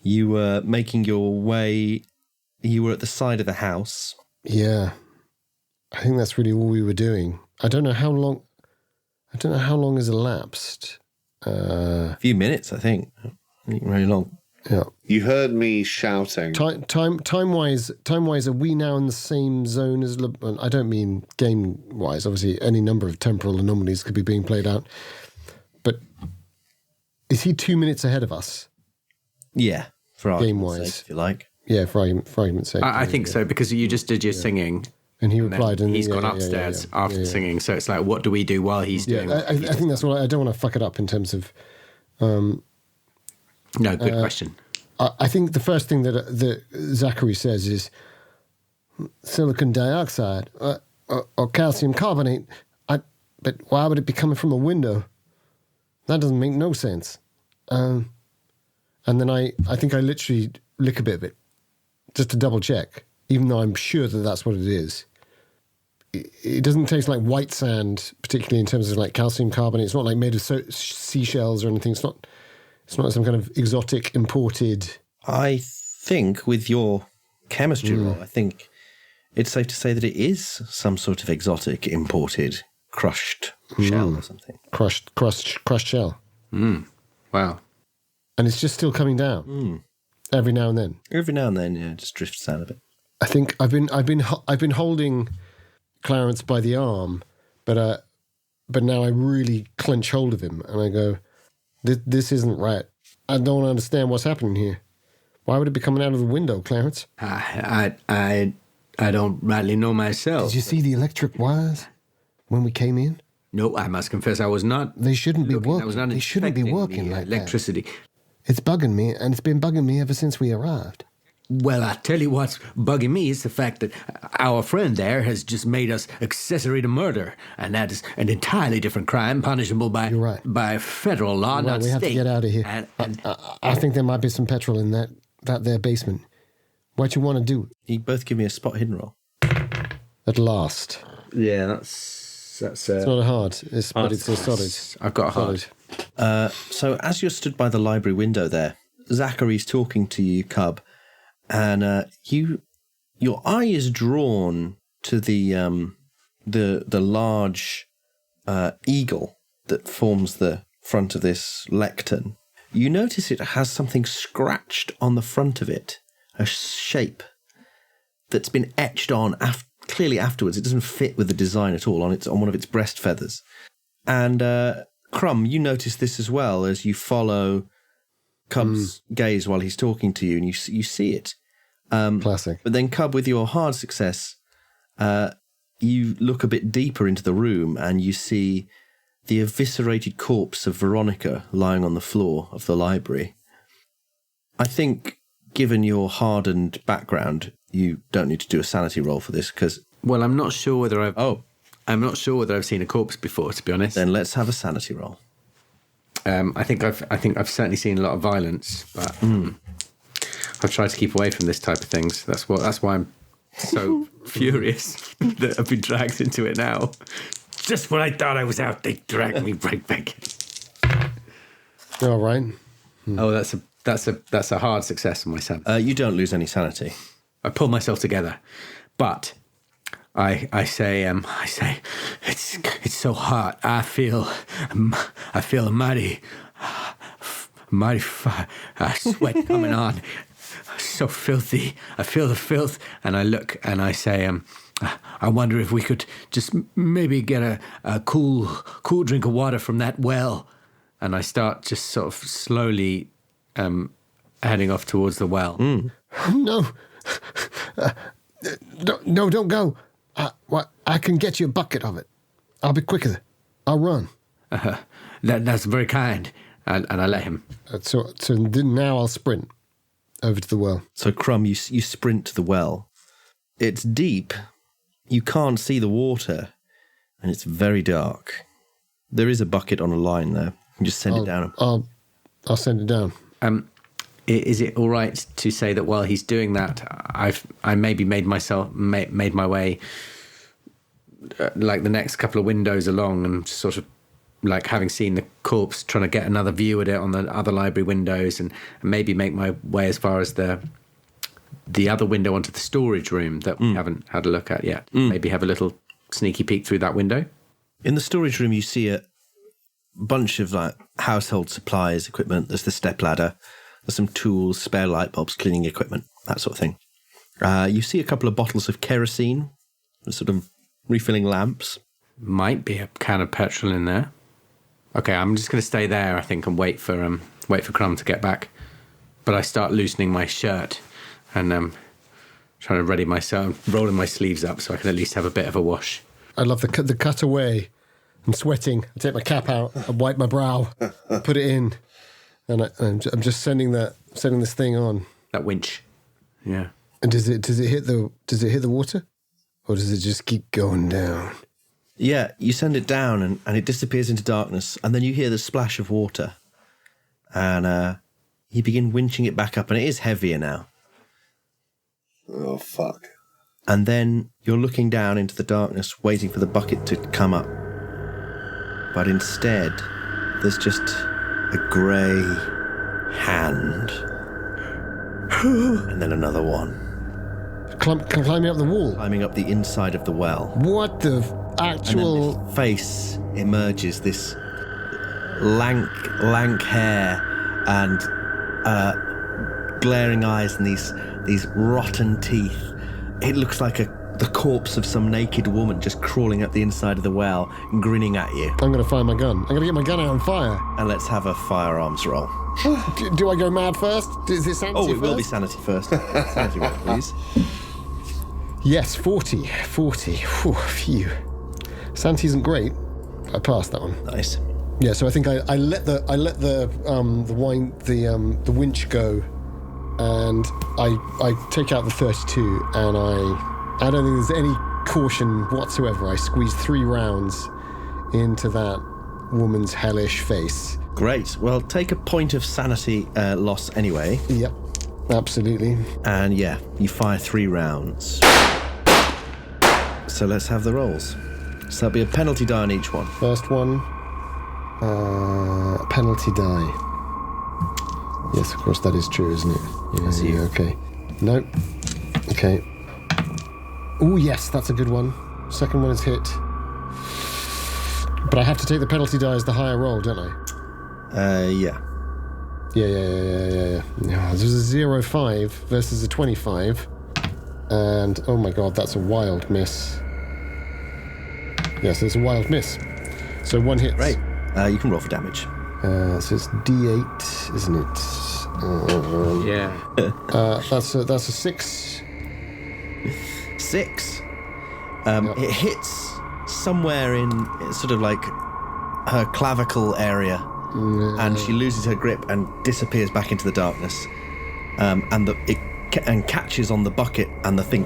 you were making your way, you were at the side of the house. Yeah. I think that's really all we were doing. I don't know how long has elapsed. A few minutes, I think. Not very long. Yeah. You heard me shouting. Time-wise, are we now in the same zone as... I don't mean game-wise. Obviously, any number of temporal anomalies could be being played out. But is he 2 minutes ahead of us? Yeah, for argument's game-wise, sake, if you like. Yeah, for argument's sake. I think so, because you just did your singing. And he replied, and he's gone upstairs after singing. So it's like, what do we do while he's doing? I think that's what I don't want to fuck it up in terms of. No, good question. I think the first thing that Zachary says is silicon dioxide or calcium carbonate. But why would it be coming from a window? That doesn't make no sense. And then I think I literally lick a bit of it just to double check, even though I'm sure that that's what it is. It doesn't taste like white sand, particularly in terms of like calcium carbonate. It's not like made of seashells or anything. It's not some kind of exotic imported. I think with your chemistry roll, I think it's safe to say that it is some sort of exotic imported crushed shell or something. Crushed shell. Wow. And it's just still coming down every now and then. Every now and then, yeah, it just drifts down a bit. I think I've been holding Clarence by the arm, but now I really clench hold of him and I go, this isn't right. I don't understand what's happening here. Why would it be coming out of the window, Clarence? I don't rightly know myself. Did you see the electric wires when we came in? No, I must confess I was not. They shouldn't be working. I was not They shouldn't be inspecting working the like electricity. that. It's bugging me, and it's been bugging me ever since we arrived. Well, I tell you what's bugging me is the fact that our friend there has just made us accessory to murder, and that is an entirely different crime, punishable by You're right. by federal law, Right, not we state. have to get out of here. And I think there might be some petrol in that there basement. What you want to do? You both give me a spot hidden roll. At last. yeah, that's It's not hard, but it's a solid. I've got a hard. Solid. So as you're stood by the library window there, Zachary's talking to you, Cub, and your eye is drawn to the large eagle that forms the front of this lectern. You notice it has something scratched on the front of it, a shape that's been etched on clearly afterwards. It doesn't fit with the design at all on one of its breast feathers. And Crumb, you notice this as well as you follow Cub's gaze while he's talking to you, and you see it. Classic. But then, Cub, with your hard success, you look a bit deeper into the room and you see the eviscerated corpse of Veronica lying on the floor of the library. I think, given your hardened background, you don't need to do a sanity roll for this because. Well, I'm not sure whether I've seen a corpse before, to be honest. Then let's have a sanity roll. I think I've certainly seen a lot of violence, but I've tried to keep away from this type of things. That's why I'm so furious that I've been dragged into it now. Just when I thought I was out, they dragged me right back in. All right. Oh, that's a hard success on my sanity. You don't lose any sanity. I pull myself together, but I say it's so hot. I feel a mighty sweat coming on. So filthy. I feel the filth, and I look and I say, I wonder if we could just maybe get a cool drink of water from that well. And I start just sort of slowly heading off towards the well. No. Don't go. I can get you a bucket of it. I'll be quicker. I'll run. That's very kind. And I let him. So now I'll sprint over to the well. So, Crumb, you sprint to the well. It's deep. You can't see the water, and it's very dark. There is a bucket on a line there. You can just send it down. I'll send it down. Is it all right to say that while he's doing that, I maybe made my way like the next couple of windows along, and sort of like having seen the corpse, trying to get another view at it on the other library windows, and maybe make my way as far as the other window onto the storage room that we haven't had a look at yet. Maybe have a little sneaky peek through that window. In the storage room, you see a bunch of like household supplies, equipment. There's the stepladder. There's some tools, spare light bulbs, cleaning equipment, that sort of thing. You see a couple of bottles of kerosene, sort of refilling lamps. Might be a can of petrol in there. Okay, I'm just going to stay there, I think, and wait for Crumb to get back. But I start loosening my shirt and trying to ready myself, rolling my sleeves up so I can at least have a bit of a wash. I love the cutaway. I'm sweating. I take my cap out. I wipe my brow. Put it in, and I'm just sending this thing on. That winch, yeah. And does it hit the water, or does it just keep going down? Yeah, you send it down and it disappears into darkness, and then you hear the splash of water. And you begin winching it back up, and it is heavier now. Oh, fuck. And then you're looking down into the darkness, waiting for the bucket to come up. But instead, there's just a grey hand. And then another one. Climbing up the wall? Climbing up the inside of the well. What the actual... And then this face emerges, this lank hair and glaring eyes and these rotten teeth. It looks like the corpse of some naked woman just crawling up the inside of the well and grinning at you. I'm going to fire my gun. I'm going to get my gun out and fire. And let's have a firearms roll. Do I go mad first? Is this sanity Oh, it first? will be sanity first. Sanity roll, please. Yes, 40. 40. Whew, phew. Sanity isn't great. I passed that one. Nice. Yeah, so I think I let the winch go, and I take out the 32, and I don't think there's any caution whatsoever. I squeeze 3 rounds into that woman's hellish face. Great. Well, take a point of sanity loss anyway. Yep, absolutely. And yeah, you fire 3 rounds. So let's have the rolls. So there'll be a penalty die on each one. First one, penalty die. Yes, of course, that is true, isn't it? Yeah, okay. No. Okay. Oh, yes, that's a good one. Second one is hit. But I have to take the penalty die as the higher roll, don't I? Yeah. Yeah. There's a 0.5 versus a 25. And, oh my god, that's a wild miss. Yes, it's a wild miss. So 1 hit. Great. You can roll for damage. So it's D8, isn't it? Yeah. That's a 6. 6. It hits somewhere in sort of like her clavicle area, and she loses her grip and disappears back into the darkness. And catches on the bucket, and the thing,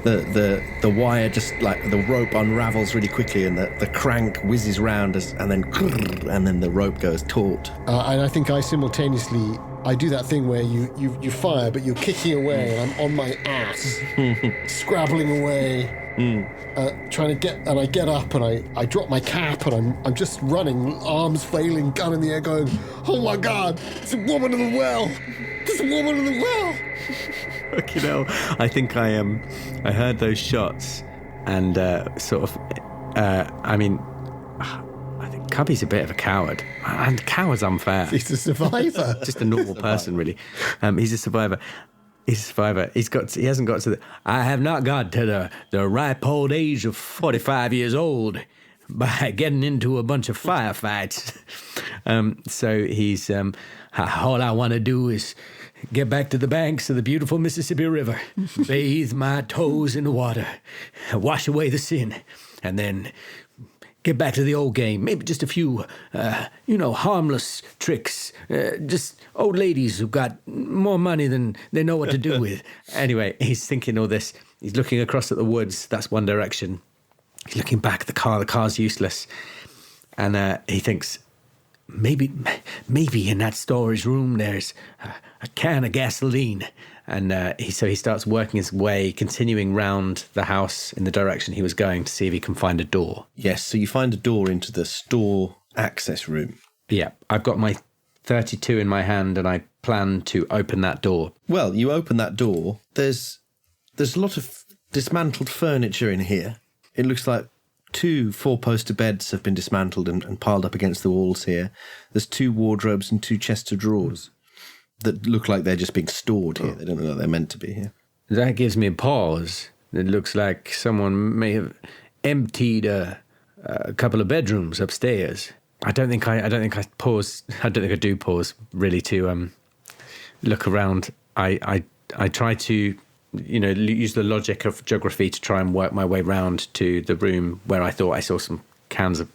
the wire just like the rope unravels really quickly, and the crank whizzes round and then the rope goes taut. And I think I simultaneously do that thing where you fire, but you're kicking away, and I'm on my ass, scrabbling away, trying to get. And I get up, and I drop my cap, and I'm just running, arms flailing, gun in the air, going, "Oh my God! It's a woman in the well! There's a woman in the well!" Fucking hell. I think I heard those shots, and I think Cubby's a bit of a coward, and coward's unfair. He's a survivor. Just a normal person, really. He's a survivor. He hasn't got to the. I have not got to the ripe old age of 45 years old by getting into a bunch of firefights. So he's. All I want to do is get back to the banks of the beautiful Mississippi River, bathe my toes in the water, wash away the sin, and then get back to the old game. Maybe just a few, harmless tricks. Just old ladies who've got more money than they know what to do with. Anyway, he's thinking all this. He's looking across at the woods. That's one direction. He's looking back at the car. The car's useless. And he thinks, maybe in that storage room there's a can of gasoline. And so he starts working his way, continuing round the house in the direction he was going to see if he can find a door. Yes, so you find a door into the store access room. Yeah, I've got my 32 in my hand and I plan to open that door. Well, you open that door. There's a lot of dismantled furniture in here. It looks like 2 4-poster beds have been dismantled and piled up against the walls here. There's 2 wardrobes and 2 chests of drawers that look like they're just being stored here. They don't look like they're meant to be here. That gives me a pause. It looks like someone may have emptied a couple of bedrooms upstairs. I don't think I pause. I don't think I do pause really to look around. I try to use the logic of geography to try and work my way round to the room where I thought I saw some cans of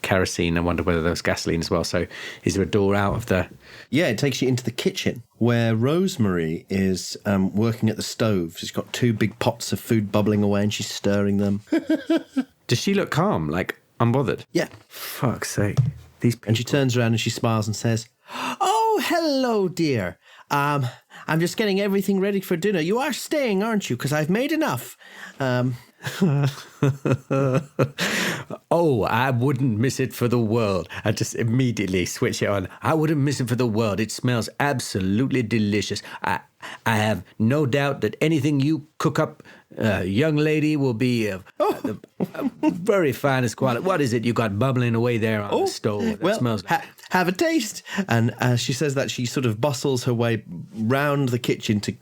kerosene. I wonder whether there was gasoline as well. So is there a door out of the... Yeah, it takes you into the kitchen where Rosemary is working at the stove. She's got 2 big pots of food bubbling away and she's stirring them. Does she look calm, like unbothered? Yeah. Fuck's sake. These people... And she turns around and she smiles and says, "Oh, hello, dear. I'm just getting everything ready for dinner. You are staying, aren't you? Because I've made enough. Oh, I wouldn't miss it for the world. I just immediately switch it on. I wouldn't miss it for the world. It smells absolutely delicious. I have no doubt that anything you cook up, young lady, will be the very finest quality. What is it you got bubbling away there on the stove? That smells. Have a taste. And as she says that, she sort of bustles her way round the kitchen to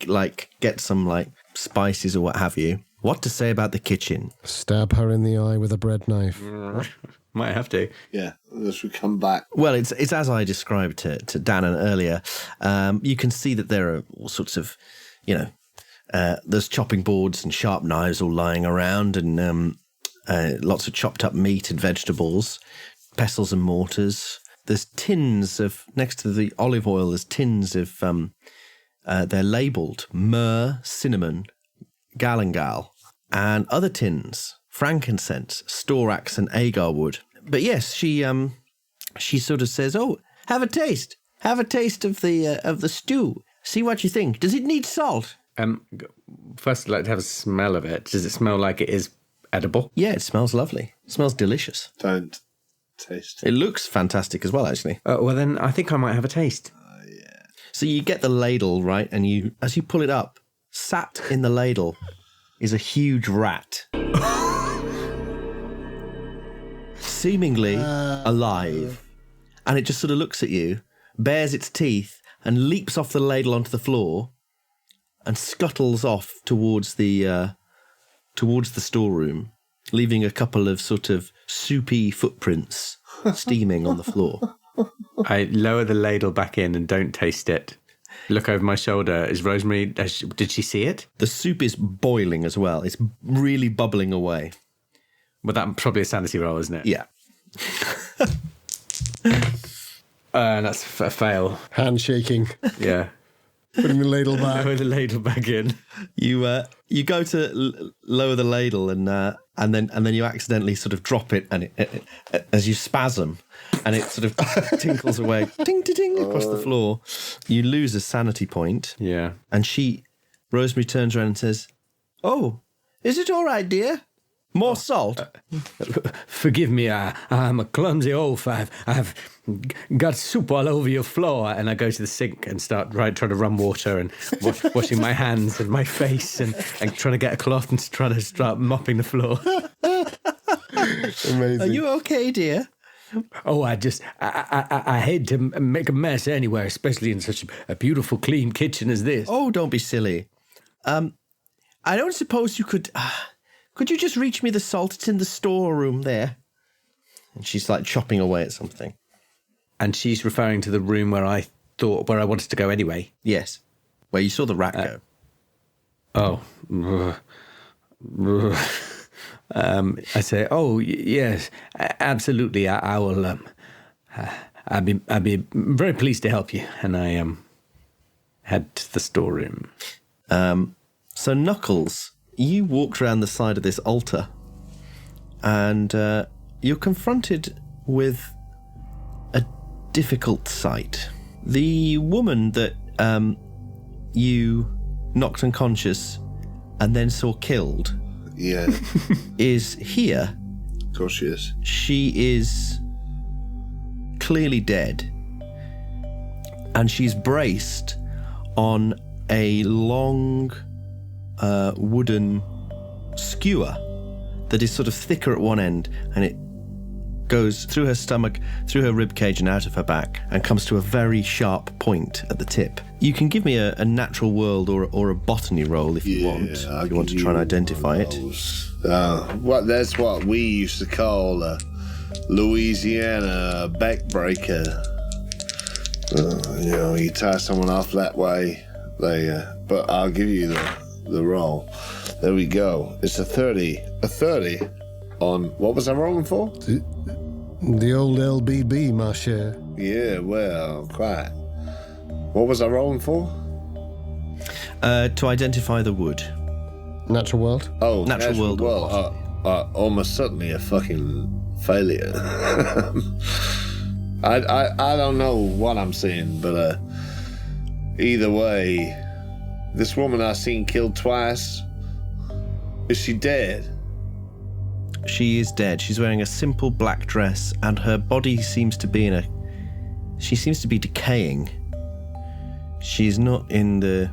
get some spices or what have you. What to say about the kitchen? Stab her in the eye with a bread knife. Might have to. Yeah, unless we come back. Well, it's as I described to Danann earlier. You can see that there are all sorts of, there's chopping boards and sharp knives all lying around, and lots of chopped up meat and vegetables, pestles and mortars. There's tins of, next to the olive oil, there's tins of, they're labelled myrrh, cinnamon, galangal, and other tins, frankincense, storax, and agar wood. But yes, she sort of says, "Oh, have a taste of the stew. See what you think. Does it need salt?" First, I'd like to have a smell of it. Does it smell like it is edible? Yeah, it smells lovely. It smells delicious. Don't taste. It looks fantastic as well, actually. Well, then I think I might have a taste. Yeah. So you get the ladle, right, and as you pull it up, sat in the ladle is a huge rat. Seemingly alive. And it just sort of looks at you, bares its teeth, and leaps off the ladle onto the floor and scuttles off towards the storeroom, leaving a couple of sort of soupy footprints steaming on the floor. I lower the ladle back in and don't taste it. Look over my shoulder. Is Rosemary, did she see it? The soup is boiling as well. It's really bubbling away. Well, that's probably a sanity roll, isn't it? Yeah. That's a fail. Handshaking. Yeah. Putting the ladle back. Lower the ladle back in. You go to lower the ladle and then you accidentally sort of drop it, and it as you spasm, and it sort of tinkles away, ting ting ting across the floor. You lose a sanity point. Yeah. And Rosemary turns around and says, "Oh, is it all right, dear? More salt?" Forgive me, I'm a clumsy oaf. I've got soup all over your floor. And I go to the sink and start trying to run water and washing my hands and my face and trying to get a cloth and trying to start mopping the floor. Amazing. "Are you okay, dear?" Oh, I hate to make a mess anywhere, especially in such a beautiful, clean kitchen as this. "Oh, don't be silly. I don't suppose you could... could you just reach me the salt? It's in the storeroom there." And she's chopping away at something. And she's referring to the room where I wanted to go anyway. Yes. Where you saw the rat go. Oh. I say, "Oh, yes, absolutely. I will. I'd be very pleased to help you." And I head to the storeroom. So Knuckles, you walked around the side of this altar, and you're confronted with a difficult sight. The woman that you knocked unconscious and then saw killed, Yeah, is here. of course she is. She is clearly dead, and she's braced on a long wooden skewer that is sort of thicker at one end, and it goes through her stomach, through her rib cage and out of her back, and comes to a very sharp point at the tip. You can give me a natural world or a botany roll if you want. If you want to try and identify it. That's what we used to call a Louisiana backbreaker. You tie someone off that way. But I'll give you the roll. There we go. It's a 30. A 30 on, what was I rolling for? The old LBB, my cher. Yeah, well, quite. What was I rolling for? To identify the wood. Natural world? Oh, Natural world. Well, almost certainly a fucking failure. I don't know what I'm seeing, but either way, this woman I seen killed twice. Is she dead? She is dead. She's wearing a simple black dress, and her body seems to be she seems to be decaying. She's not in the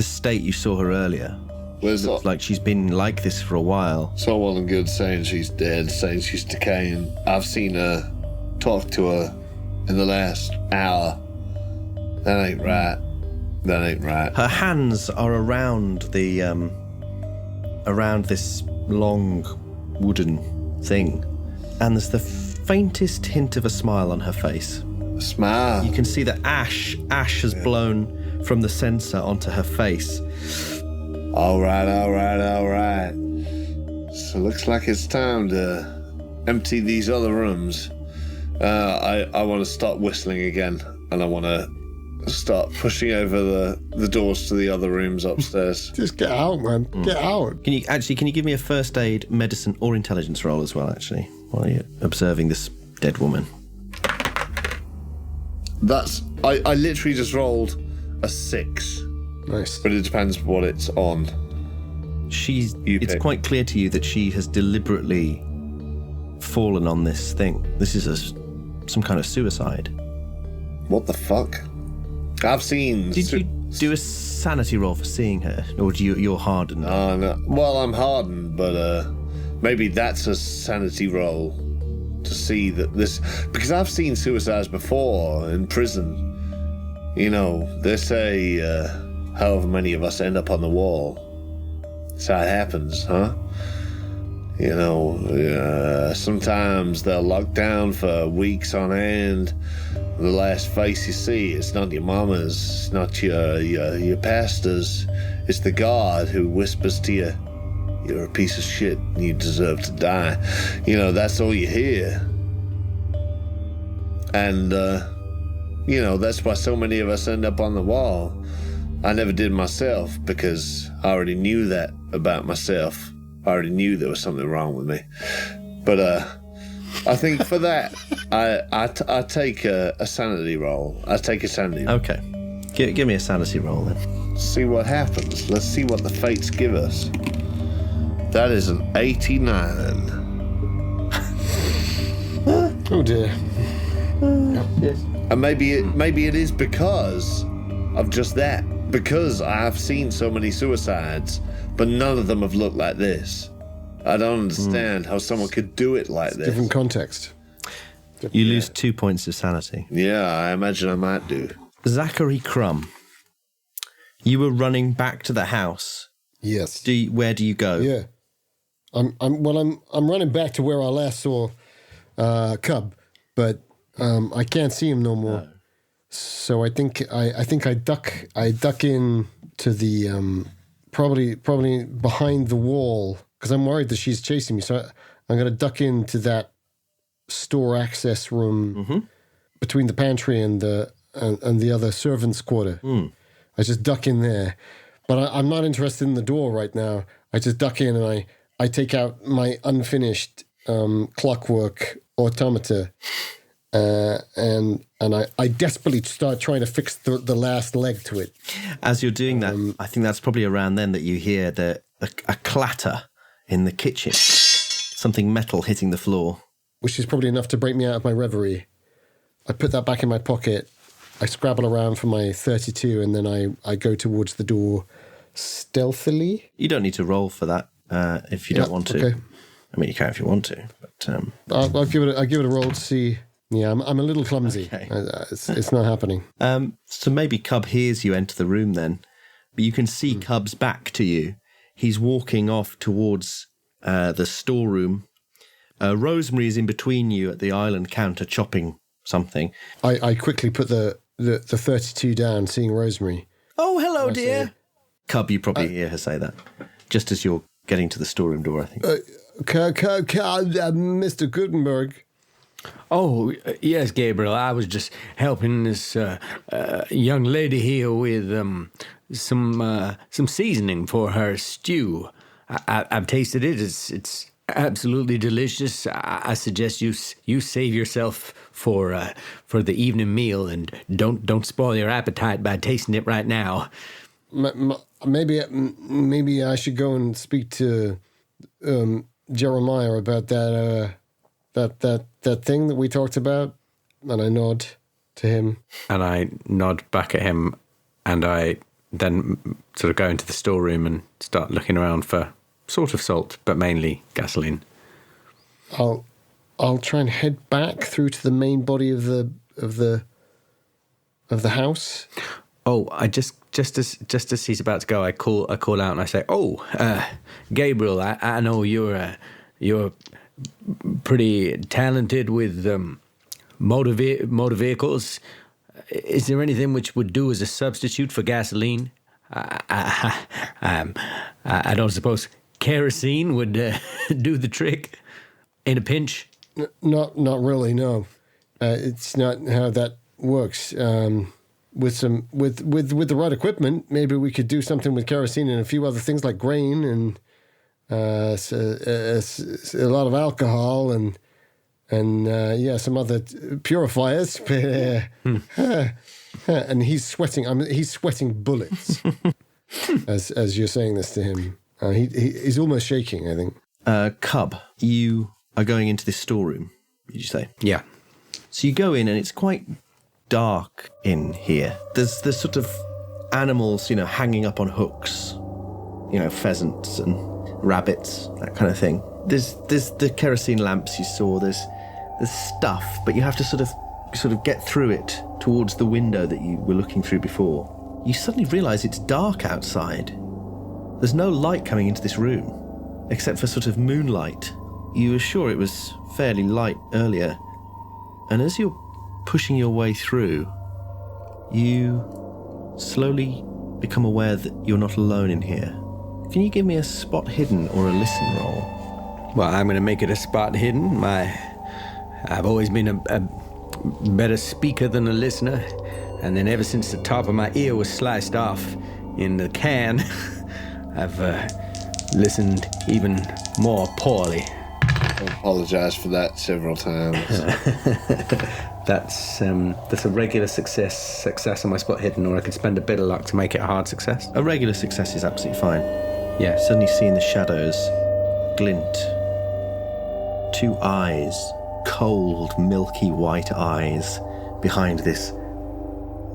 state you saw her earlier. Where's Looks like she's been like this for a while. So well and good saying she's dead, saying she's decaying. I've seen her, talk to her in the last hour. That ain't right. That ain't right. Her hands are around the around this long wooden thing, and there's the faintest hint of a smile on her face. A smile. You can see that ash has blown from the censer onto her face. All right. So looks like it's time to empty these other rooms. I want to start whistling again, and I want to start pushing over the doors to the other rooms upstairs. Just get out, man. Get out. Can you give me a first aid, medicine, or intelligence roll as well, actually, while you're observing this dead woman? I literally just rolled a 6. Nice. But it depends what it's on. It's quite clear to you that she has deliberately fallen on this thing. This is some kind of suicide. What the fuck? I've seen... Did you do a sanity roll for seeing her? Or you're hardened? No. Well, I'm hardened, but maybe that's a sanity roll to see that this... Because I've seen suicides before in prison. You know, they say however many of us end up on the wall. That's how it happens, huh? You know, sometimes they're locked down for weeks on end. The last face you see, it's not your mama's, it's not your pastor's. It's the God who whispers to you, you're a piece of shit and you deserve to die. You know, that's all you hear. And, you know, that's why so many of us end up on the wall. I never did myself because I already knew that about myself. I already knew there was something wrong with me. But I think for that, I take a sanity roll. I take a sanity roll. Okay. Give me a sanity roll then. See what happens. Let's see what the fates give us. That is an 89. Oh dear. Yes. And maybe it is because of just that. Because I've seen so many suicides, but none of them have looked like this. I don't understand how someone could do it like this. Different context. You lose 2 points of sanity. Yeah, I imagine I might do. Zachary Crumb, you were running back to the house. Yes. Where do you go? Yeah. I'm running back to where I last saw Cub, but I can't see him no more. No. So I think I duck in to the probably behind the wall because I'm worried that she's chasing me. So I'm going to duck into that store access room between the pantry and the other servants' quarter. I just duck in there, but I'm not interested in the door right now. I just duck in and I take out my unfinished clockwork automata. And I desperately start trying to fix the last leg to it. As you're doing that, I think that's probably around then that you hear a clatter in the kitchen. Something metal hitting the floor. Which is probably enough to break me out of my reverie. I put that back in my pocket. I scrabble around for my 32 and then I go towards the door stealthily. You don't need to roll for that if you don't want to. Okay. I mean, you can if you want to. But I'll give it a roll to see... Yeah, I'm a little clumsy. Okay. It's not happening. So maybe Cub hears you enter the room then. But you can see Cub's back to you. He's walking off towards the storeroom. Rosemary is in between you at the island counter chopping something. I quickly put the 32 down, seeing Rosemary. Oh, hello, dear. Cub, you probably hear her say that. Just as you're getting to the storeroom door, I think. Mr. Gutenberg. Oh, yes, Gabriel. I was just helping this young lady here with some seasoning for her stew. I've tasted it. It's absolutely delicious. I suggest you save yourself for the evening meal and don't spoil your appetite by tasting it right now. Maybe I should go and speak to Jeremiah about that thing that we talked about? And I nod to him. And I nod back at him, and I then sort of go into the storeroom and start looking around for sort of salt, but mainly gasoline. I'll try and head back through to the main body of the house. Oh, I just as he's about to go, I call out and I say, "Oh, Gabriel, I know you're pretty talented with motor vehicles. Is there anything which would do as a substitute for gasoline? I don't suppose kerosene would do the trick in a pinch." Not really. No, it's not how that works. With the right equipment, maybe we could do something with kerosene and a few other things like grain and a lot of alcohol and some other purifiers. And he's sweating. He's sweating bullets as you're saying this to him. He's almost shaking, I think. Cub, you are going into this storeroom, did you say? Yeah. So you go in and it's quite dark in here. There's sort of animals, hanging up on hooks, pheasants and rabbits, that kind of thing. There's the kerosene lamps you saw. There's stuff, but you have to sort of get through it towards the window that you were looking through before. You suddenly realise it's dark outside. There's no light coming into this room, except for sort of moonlight. You were sure it was fairly light earlier, and as you're pushing your way through, you slowly become aware that you're not alone in here. Can you give me a spot hidden or a listen roll? Well, I'm going to make it a spot hidden. I've always been a better speaker than a listener, and then ever since the top of my ear was sliced off in the can, I've listened even more poorly. I apologise for that several times. That's a regular success on my spot hidden, or I could spend a bit of luck to make it a hard success. A regular success is absolutely fine. Yeah. Suddenly see in the shadows glint two eyes, cold, milky white eyes behind this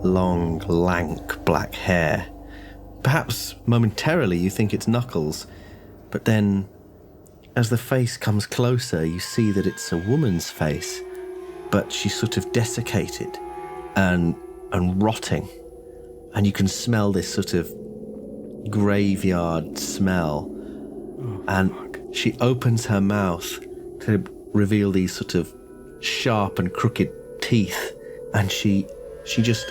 long, lank black hair. Perhaps momentarily you think it's Knuckles, but then as the face comes closer, you see that it's a woman's face, but she's sort of desiccated and rotting. And you can smell this sort of graveyard smell. And she opens her mouth to reveal these sort of sharp and crooked teeth. And she just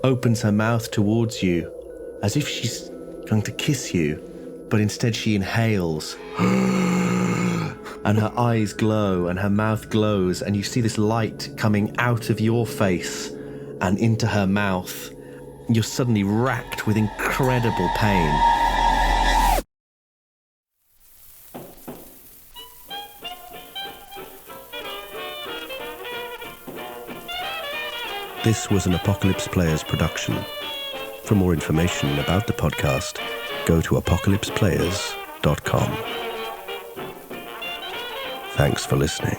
opens her mouth towards you as if she's going to kiss you, but instead she inhales. And her eyes glow and her mouth glows, and you see this light coming out of your face and into her mouth. You're suddenly racked with incredible pain. This was an Apocalypse Players production. For more information about the podcast, go to apocalypseplayers.com. Thanks for listening.